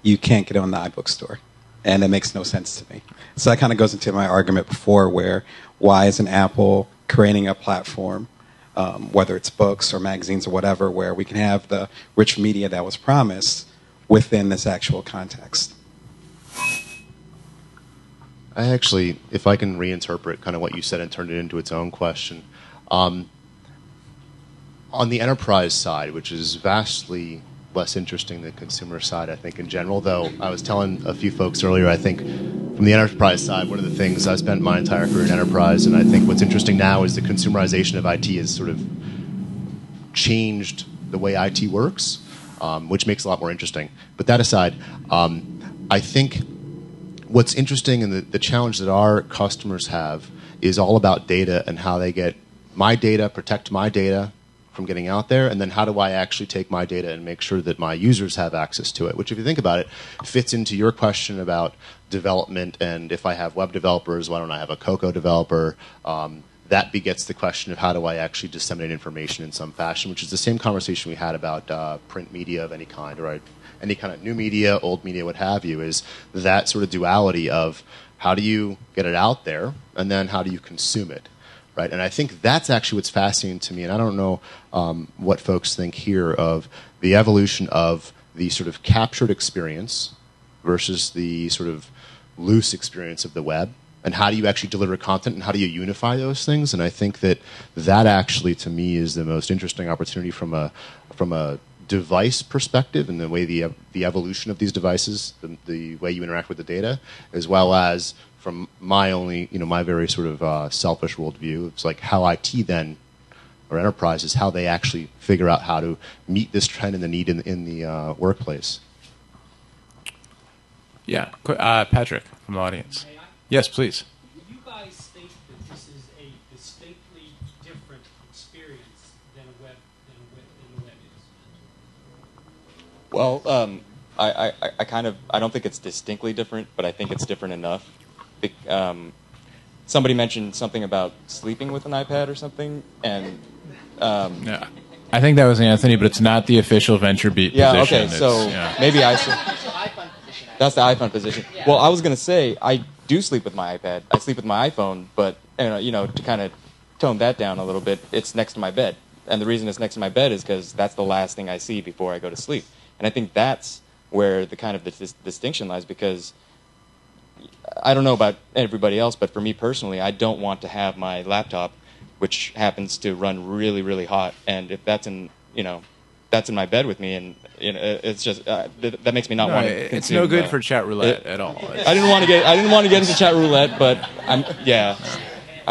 You can't get it on the iBook store, and it makes no sense to me. So that kind of goes into my argument before, where why isn't Apple creating a platform whether it's books or magazines or whatever, where we can have the rich media that was promised within this actual context. I actually, if I can reinterpret kind of what you said and turn it into its own question, on the enterprise side, which is vastly less interesting than the consumer side, I think, in general, though I was telling a few folks earlier, I think from the enterprise side, one of the things I spent my entire career in enterprise, and I think what's interesting now is the consumerization of IT has sort of changed the way IT works, which makes it a lot more interesting. But that aside, I think what's interesting and the challenge that our customers have is all about data and how they get my data, protect my data from getting out there, and then how do I actually take my data and make sure that my users have access to it, which if you think about it, fits into your question about development, and if I have web developers, why don't I have a Cocoa developer? That begets the question of how do I actually disseminate information in some fashion, which is the same conversation we had about print media of any kind, right? Any kind of new media, old media, what have you, is that sort of duality of how do you get it out there, and then how do you consume it? Right, and I think that's actually what's fascinating to me, and I don't know what folks think here of the evolution of the sort of captured experience versus the sort of loose experience of the web, and how do you actually deliver content, and how do you unify those things? And I think that actually, to me, is the most interesting opportunity from a device perspective, and the way the evolution of these devices, the way you interact with the data, as well as from my very sort of selfish worldview. It's like how IT then, or enterprises, how they actually figure out how to meet this trend and the need in the workplace. Yeah, Patrick from the audience. Yes, please. You guys think that this is a distinctly different experience than a web is? Well, I don't think it's distinctly different, but I think it's different enough. Somebody mentioned something about sleeping with an iPad or something, and yeah, I think that was Anthony, but it's not the official VentureBeat position. Yeah, okay, so maybe that's the iPhone position. Yeah. Well, I was going to say I do sleep with my iPad. I sleep with my iPhone, but to kind of tone that down a little bit, it's next to my bed, and the reason it's next to my bed is because that's the last thing I see before I go to sleep, and I think that's where the kind of the distinction lies, because I don't know about everybody else, but for me personally, I don't want to have my laptop, which happens to run really, really hot, and if that's in my bed with me, and it's just that makes me not want to consume. It's no good for chat roulette at all. I didn't want to get into chat roulette, but I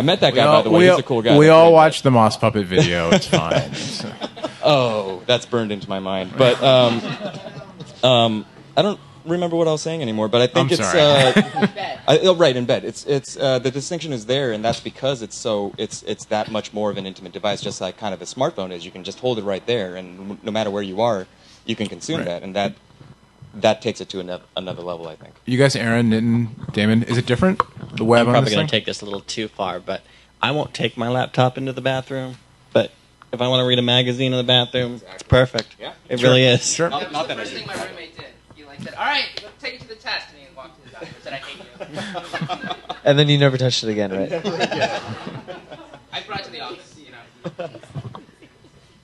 met that guy, by the way. He's a cool guy. We all watched the Moss Puppet video. It's fine. Oh, that's burned into my mind. But I don't remember what I was saying anymore, but I think in bed. Right, in bed. It's the distinction is there, and that's because it's that much more of an intimate device, just like kind of a smartphone is. You can just hold it right there, and no matter where you are, you can consume that, and that takes it to another level, I think. You guys, Aaron, Nitin, Damon, is it different? The web. I'm probably going to take this a little too far, but I won't take my laptop into the bathroom, but if I want to read a magazine in the bathroom, it's perfect. Yeah, it really is. Sure. Not the first thing my roommate did. He said, "All right, let's take it to the test," and he walked to the bathroom and said, "I hate you." And then you never touched it again, right? I brought it to the office,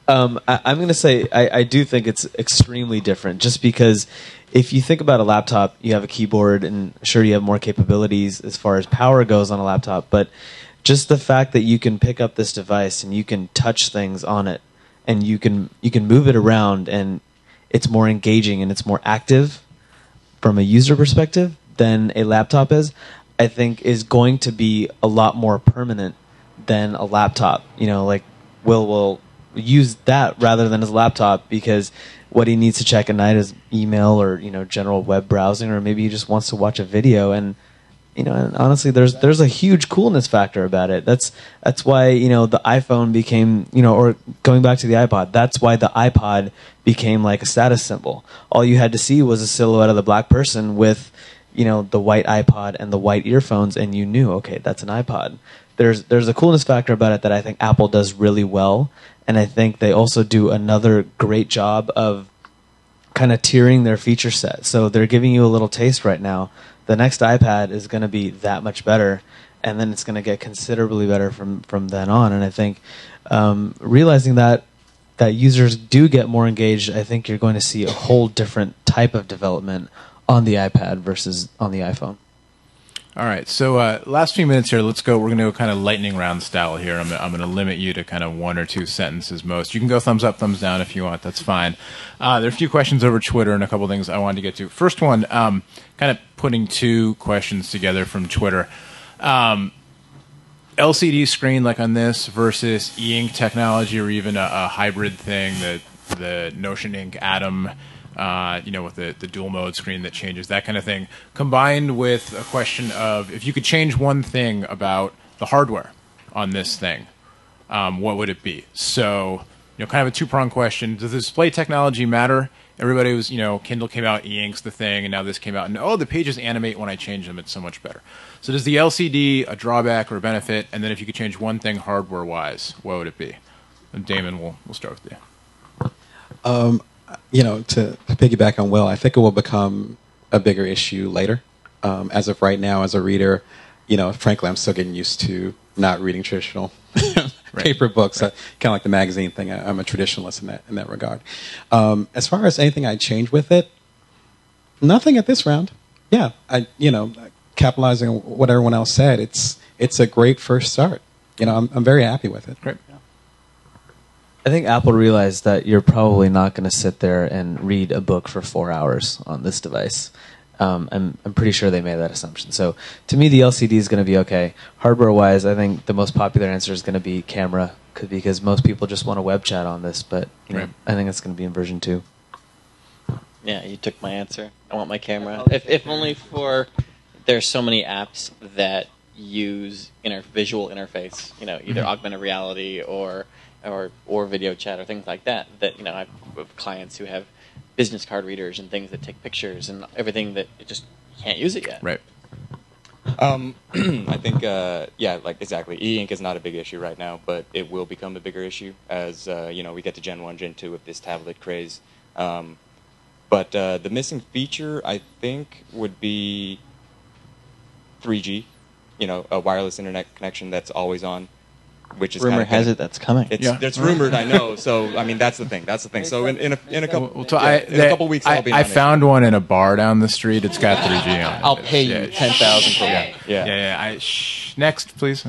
I'm going to say I do think it's extremely different, just because if you think about a laptop, you have a keyboard, and sure, you have more capabilities as far as power goes on a laptop, but just the fact that you can pick up this device and you can touch things on it, and you can move it around, and it's more engaging and it's more active from a user perspective than a laptop is, I think is going to be a lot more permanent than a laptop. Like Will use that rather than his laptop, because what he needs to check at night is email or general web browsing, or maybe he just wants to watch a video. And and honestly, there's a huge coolness factor about it. That's why the iPhone became or going back to the iPod. That's why the iPod became like a status symbol. All you had to see was a silhouette of the black person with the white iPod and the white earphones, and you knew, okay, that's an iPod. There's a coolness factor about it that I think Apple does really well, and I think they also do another great job of kind of tiering their feature set. So they're giving you a little taste right now. The next iPad is going to be that much better, and then it's going to get considerably better from then on. And I think realizing that users do get more engaged, I think you're going to see a whole different type of development on the iPad versus on the iPhone. All right, so last few minutes here, let's go. We're going to go kind of lightning round style here. I'm going to limit you to kind of 1 or 2 sentences most. You can go thumbs up, thumbs down if you want. That's fine. There are a few questions over Twitter and a couple things I wanted to get to. First one, kind of putting 2 questions together from Twitter. LCD screen like on this versus e-ink technology, or even a hybrid thing, the Notion Ink Atom, with the dual mode screen that changes, that kind of thing, combined with a question of if you could change one thing about the hardware on this thing, what would it be? So, kind of a 2-pronged question. Does the display technology matter? Everybody was, Kindle came out, e-ink's the thing, and now this came out, and the pages animate when I change them. It's so much better. So does the LCD a drawback or a benefit? And then if you could change one thing hardware-wise, what would it be? And Damon, we'll start with you. To piggyback on Will, I think it will become a bigger issue later. As of right now, as a reader, frankly, I'm still getting used to not reading traditional paper books. Kind of like the magazine thing. I'm a traditionalist in that regard. As far as anything I'd change with it, nothing at this round. Yeah, capitalizing on what everyone else said, it's a great first start. I'm very happy with it. Great. I think Apple realized that you're probably not going to sit there and read a book for 4 hours on this device. I'm pretty sure they made that assumption. So to me, the LCD is going to be okay. Hardware-wise, I think the most popular answer is going to be camera, because most people just want to web chat on this. But I think it's going to be in version 2. Yeah, you took my answer. I want my camera. If only for there's so many apps that use visual interface. Either augmented reality or video chat or things like that. I have clients who have business card readers and things that take pictures and everything that you just can't use it yet. Right. I think, exactly. E-ink is not a big issue right now, but it will become a bigger issue as, we get to Gen 1, Gen 2 with this tablet craze. But the missing feature, I think, would be 3G, a wireless internet connection that's always on. Which is rumor has it that's coming. It's rumored, I know. So that's the thing. So in a couple weeks, I found one in a bar down the street. It's got 3G on it. I'll pay you $10,000 for one. Yeah. Next, please.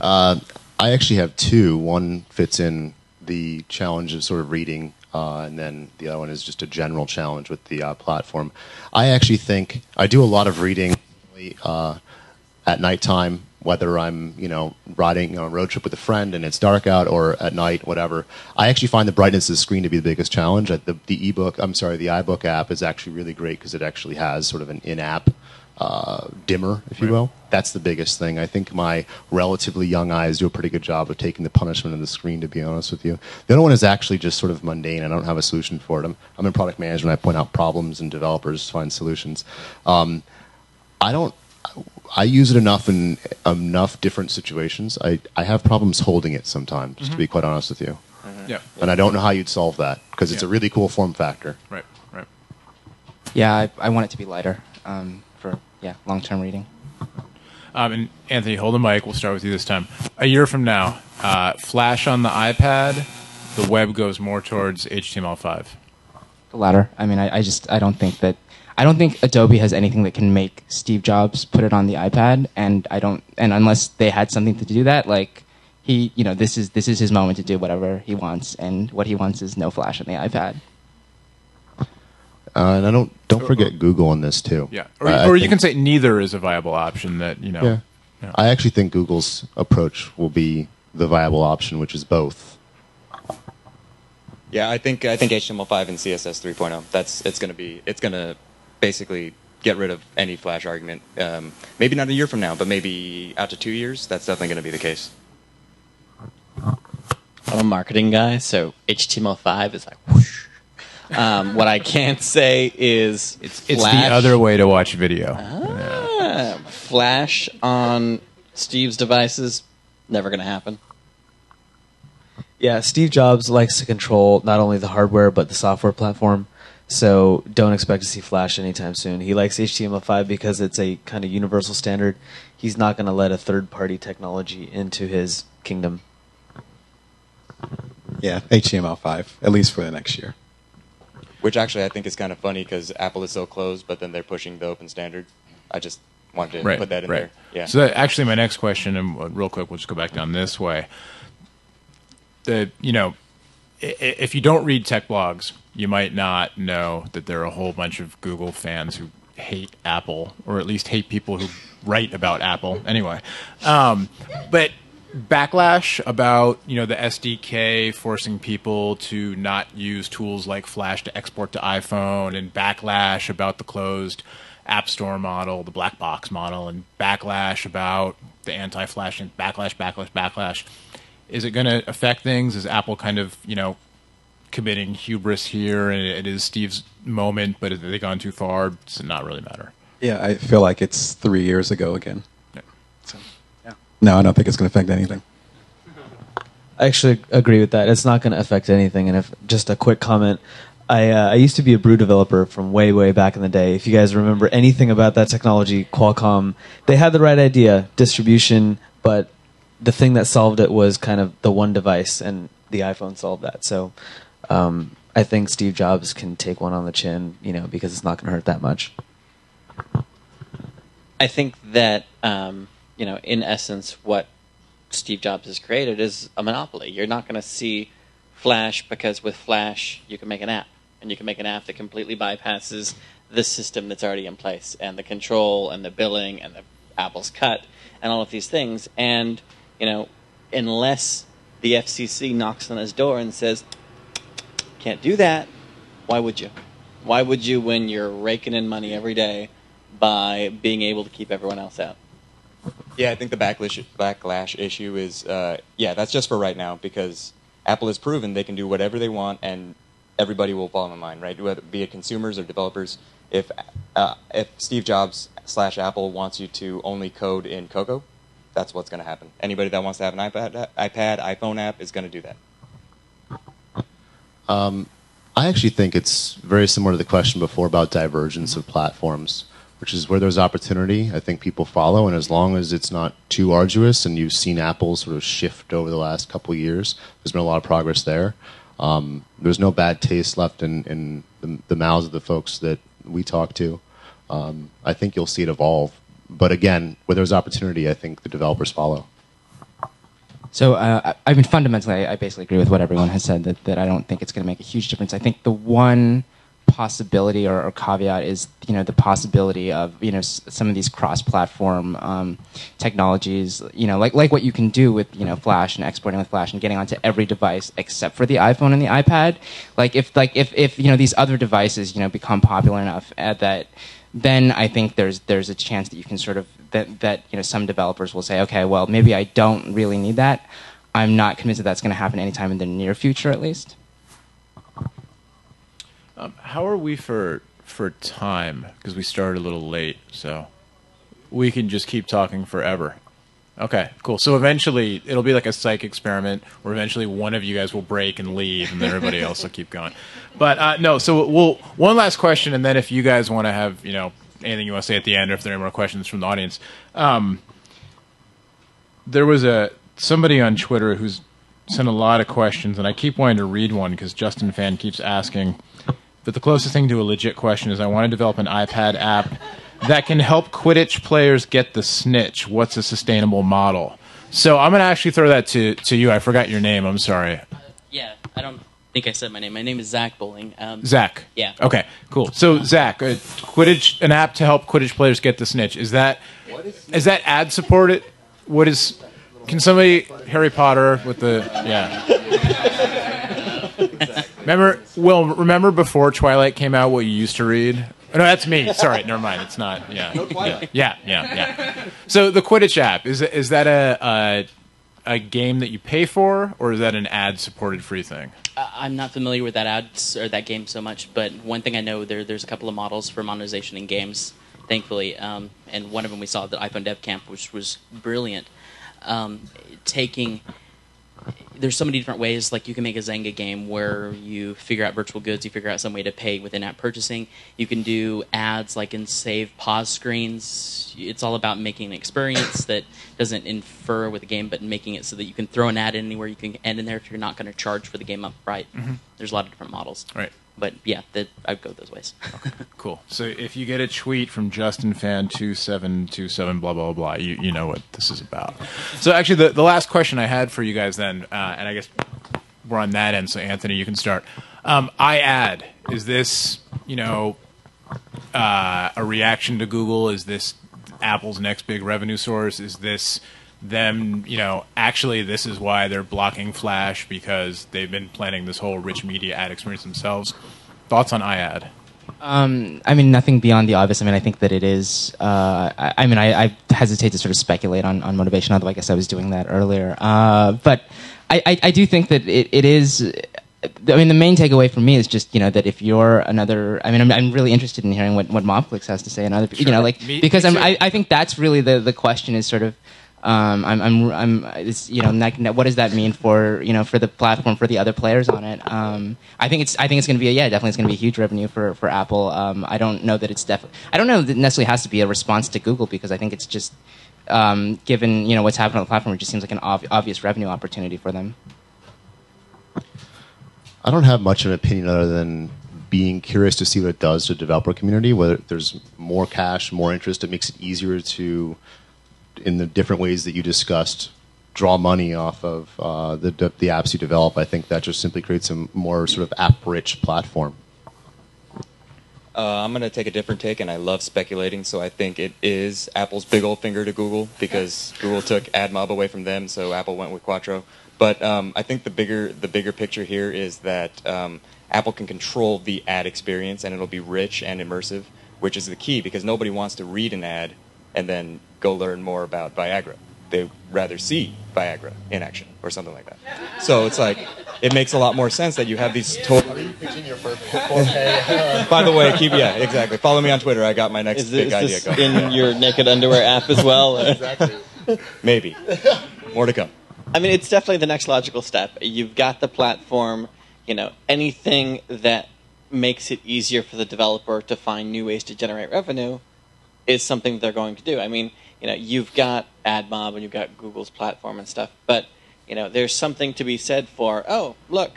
I actually have 2. One fits in the challenge of sort of reading, and then the other one is just a general challenge with the platform. I actually think I do a lot of reading at nighttime, whether I'm, riding on a road trip with a friend and it's dark out, or at night, whatever. I actually find the brightness of the screen to be the biggest challenge. The iBook app is actually really great because it actually has sort of an in-app dimmer, if you will. That's the biggest thing. I think my relatively young eyes do a pretty good job of taking the punishment of the screen, to be honest with you. The other one is actually just sort of mundane. I don't have a solution for it. I'm in product management. I point out problems and developers find solutions. I use it enough in enough different situations. I have problems holding it sometimes, to be quite honest with you. Yeah. And I don't know how you'd solve that, because it's a really cool form factor. Right. Yeah, I want it to be lighter for long-term reading. And Anthony, hold the mic. We'll start with you this time. A year from now, Flash on the iPad, the web goes more towards HTML5. The latter. I mean, I don't think Adobe has anything that can make Steve Jobs put it on the iPad, and unless they had something to do that, this is his moment to do whatever he wants, and what he wants is no Flash on the iPad. And I don't forget Google on this too. Yeah, or you can say neither is a viable option. Yeah. I actually think Google's approach will be the viable option, which is both. Yeah, I think HTML5 and CSS 3.0. It's gonna basically get rid of any Flash argument. Maybe not a year from now, but maybe out to 2 years. That's definitely going to be the case. I'm a marketing guy, so HTML5 is like whoosh. What I can't say is it's the other way to watch video. Flash on Steve's devices, never going to happen. Yeah, Steve Jobs likes to control not only the hardware but the software platform. So don't expect to see Flash anytime soon. He likes HTML5 because it's a kind of universal standard. He's not going to let a third-party technology into his kingdom. Yeah, HTML5, at least for the next year. Which actually I think is kind of funny because Apple is so closed, but then they're pushing the open standard. I just wanted to put that in there. Yeah. So actually, my next question, and real quick, we'll just go back down this way. If you don't read tech blogs, you might not know that there are a whole bunch of Google fans who hate Apple, or at least hate people who write about Apple. Anyway, but backlash about the SDK forcing people to not use tools like Flash to export to iPhone, and backlash about the closed App Store model, the black box model, and backlash about the anti-Flash, and backlash. Is it going to affect things? Is Apple kind of committing hubris here, and it is Steve's moment, but have they gone too far? Does it not really matter? Yeah, I feel like it's 3 years ago again. Yeah. So, yeah. No, I don't think it's going to affect anything. I actually agree with that. It's not going to affect anything. And if just a quick comment, I used to be a Brew developer from way, way back in the day. If you guys remember anything about that technology, Qualcomm, they had the right idea, distribution, but the thing that solved it was kind of the one device, and the iPhone solved that. So I think Steve Jobs can take one on the chin, because it's not going to hurt that much. I think that, in essence, what Steve Jobs has created is a monopoly. You're not going to see Flash because with Flash you can make an app, and you can make an app that completely bypasses the system that's already in place, and the control, and the billing, and the Apple's cut, and all of these things. And, unless the FCC knocks on his door and says, can't do that, why would you? Why would you when you're raking in money every day by being able to keep everyone else out? Yeah, I think the backlash issue is, that's just for right now, because Apple has proven they can do whatever they want and everybody will fall in line, right? Whether be it consumers or developers. If Steve Jobs / Apple wants you to only code in Cocoa, that's what's going to happen. Anybody that wants to have an iPad, iPhone app is going to do that. I actually think it's very similar to the question before about divergence of platforms, which is where there's opportunity, I think people follow, and as long as it's not too arduous, and you've seen Apple sort of shift over the last couple of years, there's been a lot of progress there. There's no bad taste left in the mouths of the folks that we talk to. I think you'll see it evolve. But again, where there's opportunity, I think the developers follow. So, fundamentally, I basically agree with what everyone has said, that I don't think it's going to make a huge difference. I think the one possibility or caveat is, the possibility of, some of these cross-platform technologies, like what you can do with, Flash and exporting with Flash and getting onto every device except for the iPhone and the iPad. If these other devices, become popular enough that then I think there's a chance that you can sort of that some developers will say, okay, well, maybe I don't really need that. I'm not convinced that that's going to happen anytime in the near future, at least. How are we for time? Because we started a little late, so we can just keep talking forever. Okay, cool. So eventually, it'll be like a psych experiment, where eventually one of you guys will break and leave, and then everybody else will keep going. But no, so one last question, and then if you guys want to have anything you want to say at the end, or if there are any more questions from the audience, there was somebody on Twitter who's sent a lot of questions, and I keep wanting to read one because Justin Fan keeps asking. But the closest thing to a legit question is, I want to develop an iPad app that can help Quidditch players get the snitch. What's a sustainable model? So I'm going to actually throw that to you. I forgot your name. I'm sorry. Yeah, I don't think I said my name. My name is Zach Bowling. Zach. Yeah. Okay, cool. So Zach, Quidditch, an app to help Quidditch players get the snitch. Is that ad supported? Can somebody Harry Potter with the Remember before Twilight came out what you used to read? Oh, no, that's me. Sorry, never mind. It's not. Yeah. No Twilight. Yeah. So the Quidditch app, is that a game that you pay for, or is that an ad-supported free thing? I'm not familiar with that ads or that game so much, but one thing I know, there's a couple of models for monetization in games, thankfully, and one of them we saw at the iPhone Dev Camp, which was brilliant. Taking there's so many different ways. Like you can make a Zynga game where you figure out virtual goods, you figure out some way to pay with in-app purchasing. You can do ads like in save pause screens. It's all about making an experience that doesn't infer with the game, but making it so that you can throw an ad in anywhere you can end in there if you're not going to charge for the game upright. There's a lot of different models. Right. But yeah, I'd go those ways. Okay, cool. So if you get a tweet from JustinFan2727 blah blah blah, you know what this is about. So actually, the last question I had for you guys then, and I guess we're on that end. So Anthony, you can start. iAd, is this a reaction to Google? Is this Apple's next big revenue source? Is this them, actually this is why they're blocking Flash, because they've been planning this whole rich media ad experience themselves? Thoughts on iAd? I mean, nothing beyond the obvious. I mean, I think that it is. I hesitate to sort of speculate on motivation, although I guess I was doing that earlier. But I do think that it is. I mean, the main takeaway for me is just that if you're another. I mean, I'm really interested in hearing what Mobclix has to say and other people. Because I think that's really the question is sort of. What does that mean for for the platform, for the other players on it? I think it's going to be definitely it's going to be a huge revenue for Apple. I don't know that I don't know that it necessarily has to be a response to Google, because I think it's just given what's happened on the platform, it just seems like an obvious revenue opportunity for them. I don't have much of an opinion other than being curious to see what it does to the developer community. Whether there's more cash, more interest, it makes it easier to, in the different ways that you discussed, draw money off of the apps you develop. I think that just simply creates a more sort of app-rich platform. I'm going to take a different take, and I love speculating, so I think it is Apple's big old finger to Google, because Google took AdMob away from them, so Apple went with Quattro. But I think the bigger picture here is that Apple can control the ad experience, and it'll be rich and immersive, which is the key, because nobody wants to read an ad and then go learn more about Viagra. They'd rather see Viagra in action or something like that. So it's like, it makes a lot more sense that you have these total... Are you pitching your first 4K? By the way, exactly. Follow me on Twitter. I got my next big idea going. In your naked underwear app as well? Exactly. Maybe. More to come. I mean, it's definitely the next logical step. You've got the platform, anything that makes it easier for the developer to find new ways to generate revenue is something they're going to do. I mean, you've got AdMob and you've got Google's platform and stuff, but, there's something to be said for, oh, look,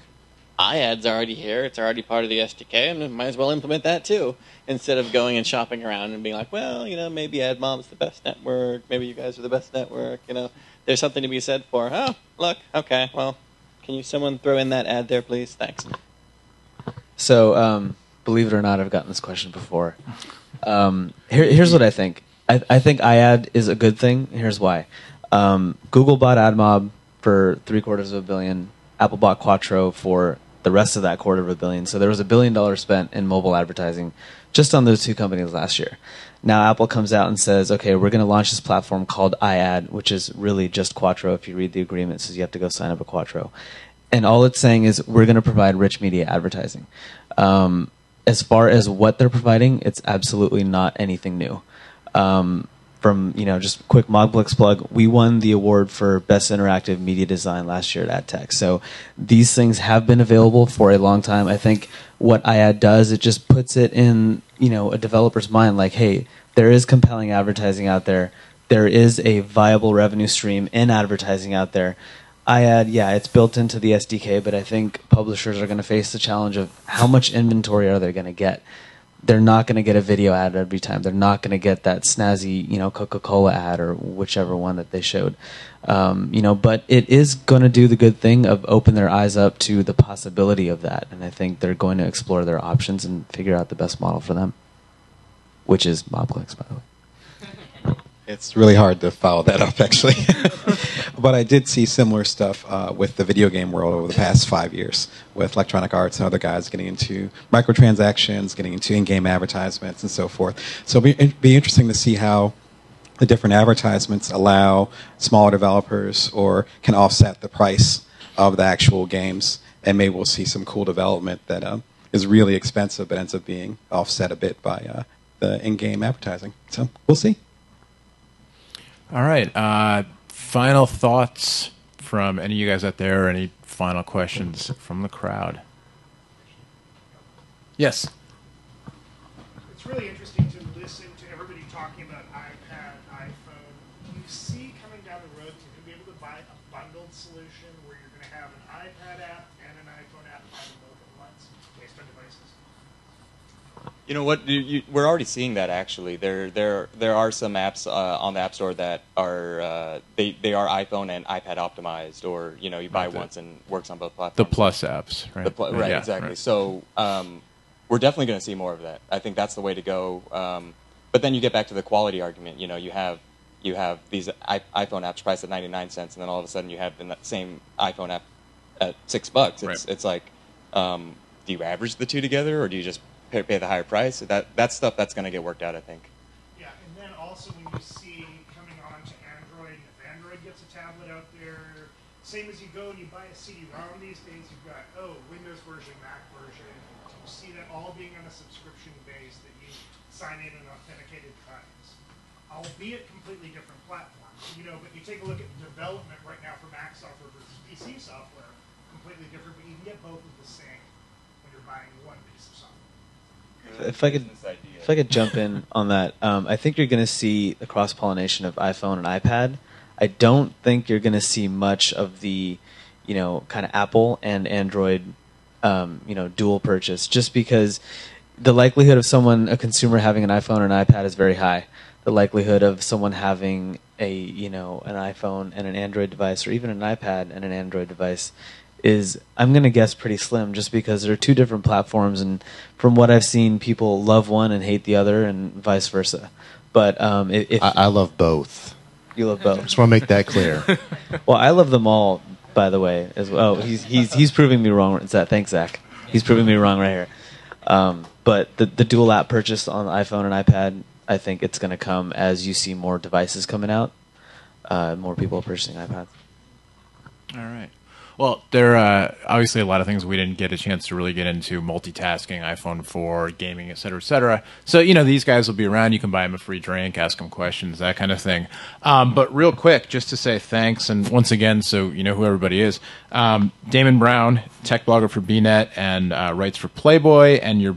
iAd's already here, it's already part of the SDK, and might as well implement that too, instead of going and shopping around and being like, well, maybe AdMob's the best network, maybe you guys are the best network, There's something to be said for, oh, look, okay, well, can someone throw in that ad there, please? Thanks. So, believe it or not, I've gotten this question before. Here's what I think. I think iAd is a good thing. Here's why. Google bought AdMob for $750 million. Apple bought Quattro for the rest of that $250 million. So there was $1 billion spent in mobile advertising just on those two companies last year. Now Apple comes out and says, okay, we're going to launch this platform called iAd, which is really just Quattro. If you read the agreement, it says you have to go sign up at Quattro. And all it's saying is we're going to provide rich media advertising. As far as what they're providing, it's absolutely not anything new. From just quick Mobclix plug, we won the award for Best Interactive Media Design last year at AdTech. So these things have been available for a long time. I think what iAd does, it just puts it in a developer's mind, like, hey, there is compelling advertising out there. There is a viable revenue stream in advertising out there. iAd, it's built into the SDK, but I think publishers are going to face the challenge of how much inventory are they going to get. They're not going to get a video ad every time. They're not going to get that snazzy, Coca-Cola ad or whichever one that they showed. But it is going to do the good thing of open their eyes up to the possibility of that. And I think they're going to explore their options and figure out the best model for them, which is Mobclix, by the way. It's really hard to follow that up, actually. But I did see similar stuff with the video game world over the past 5 years, with Electronic Arts and other guys getting into microtransactions, getting into in-game advertisements, and so forth. So it'd be interesting to see how the different advertisements allow smaller developers or can offset the price of the actual games. And maybe we'll see some cool development that is really expensive but ends up being offset a bit by the in-game advertising. So we'll see. All right. Final thoughts from any of you guys out there, or any final questions from the crowd. Yes. It's really interesting to listen to everybody talking about iPad, iPhone. You see coming down the road, you're going to be able to buy a bundled solution where you're going to have an iPad app and an iPhone app, buy them both at once based on devices. You know what? We're already seeing that actually. There are some apps on the App Store that are they are iPhone and iPad optimized, or you buy once and works on both platforms. The Plus apps, right? Right, yeah, exactly. Right. So we're definitely going to see more of that. I think that's the way to go. But then you get back to the quality argument. You have these iPhone apps priced at 99 cents, and then all of a sudden you have the same iPhone app at $6. It's like, do you average the two together, or do you just pay the higher price? That's stuff that's going to get worked out, I think. Yeah, and then also when you see coming on to Android, if Android gets a tablet out there, same as you go and you buy a CD-ROM these days, you've got, Windows version, Mac version. You see that all being on a subscription base that you sign in and authenticated times, albeit completely different platforms. But you take a look at development right now for Mac software versus PC software, completely different, but you can get both of the same when you're buying one piece of software. If I could jump in on that, I think you're going to see the cross-pollination of iPhone and iPad. I don't think you're going to see much of the, kind of Apple and Android, dual purchase, just because the likelihood of a consumer having an iPhone or an iPad is very high. The likelihood of someone having an iPhone and an Android device, or even an iPad and an Android device, is, I'm going to guess, pretty slim, just because there are two different platforms, and from what I've seen, people love one and hate the other, and vice versa. But I love both. You love both. Just want to make that clear. Well, I love them all, by the way. As well. Oh, he's proving me wrong. Thanks, Zach. He's proving me wrong right here. But the dual app purchase on iPhone and iPad, I think it's going to come as you see more devices coming out, more people purchasing iPads. All right. Well, there are obviously a lot of things we didn't get a chance to really get into: multitasking, iPhone 4, gaming, et cetera, et cetera. So, these guys will be around. You can buy them a free drink, ask them questions, that kind of thing. But real quick, just to say thanks, and once again, so you know who everybody is, Damon Brown, tech blogger for BNet and writes for Playboy, and your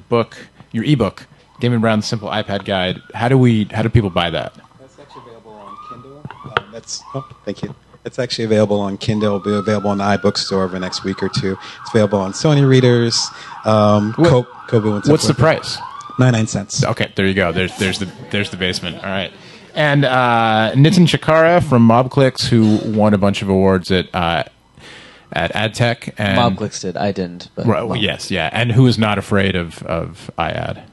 ebook, Damon Brown's Simple iPad Guide. How do people buy that? That's actually available on Kindle. Thank you. It's actually available on Kindle. It'll be available on the iBook store over the next week or two. It's available on Sony readers, Kobo, and what's the price? 99 cents. Okay, there you go. There's the basement. All right. And Nitin Chitkara from Mobclix, who won a bunch of awards at AdTech. And Mobclix did. I didn't. But right, yes, yeah. And who is not afraid of iAd.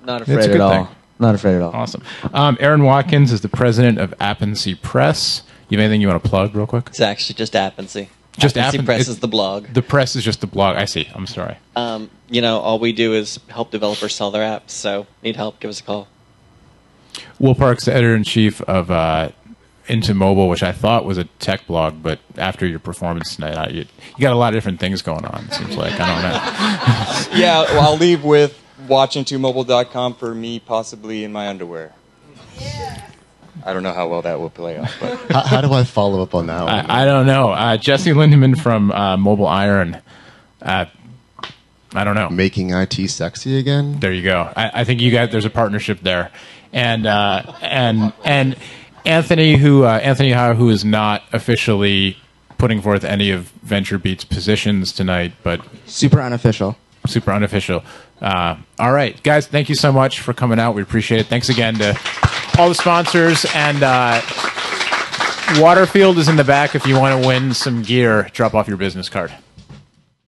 Not afraid at all. Not afraid at all. Awesome. Aaron Watkins is the president of Appency Press. You have anything you want to plug real quick? It's actually just Appency. Just Appency Press is the blog. The press is just the blog. I see. I'm sorry. All we do is help developers sell their apps. So need help, give us a call. Will Park's the editor-in-chief of Into Mobile, which I thought was a tech blog, but after your performance tonight, you got a lot of different things going on, it seems like. I don't know. Yeah, well, I'll leave with watchintomobile.com for me possibly in my underwear. Yeah. I don't know how well that will play out. But How do I follow up on that one? I don't know. Jesse Lindeman from Mobile Iron. I don't know. Making IT sexy again? There you go. I think you guys, there's a partnership there. And Anthony, who is not officially putting forth any of VentureBeat's positions tonight, but Super unofficial. All right, guys, thank you so much for coming out. We appreciate it. Thanks again to all the sponsors. And Waterfield is in the back if you want to win some gear. Drop off your business card.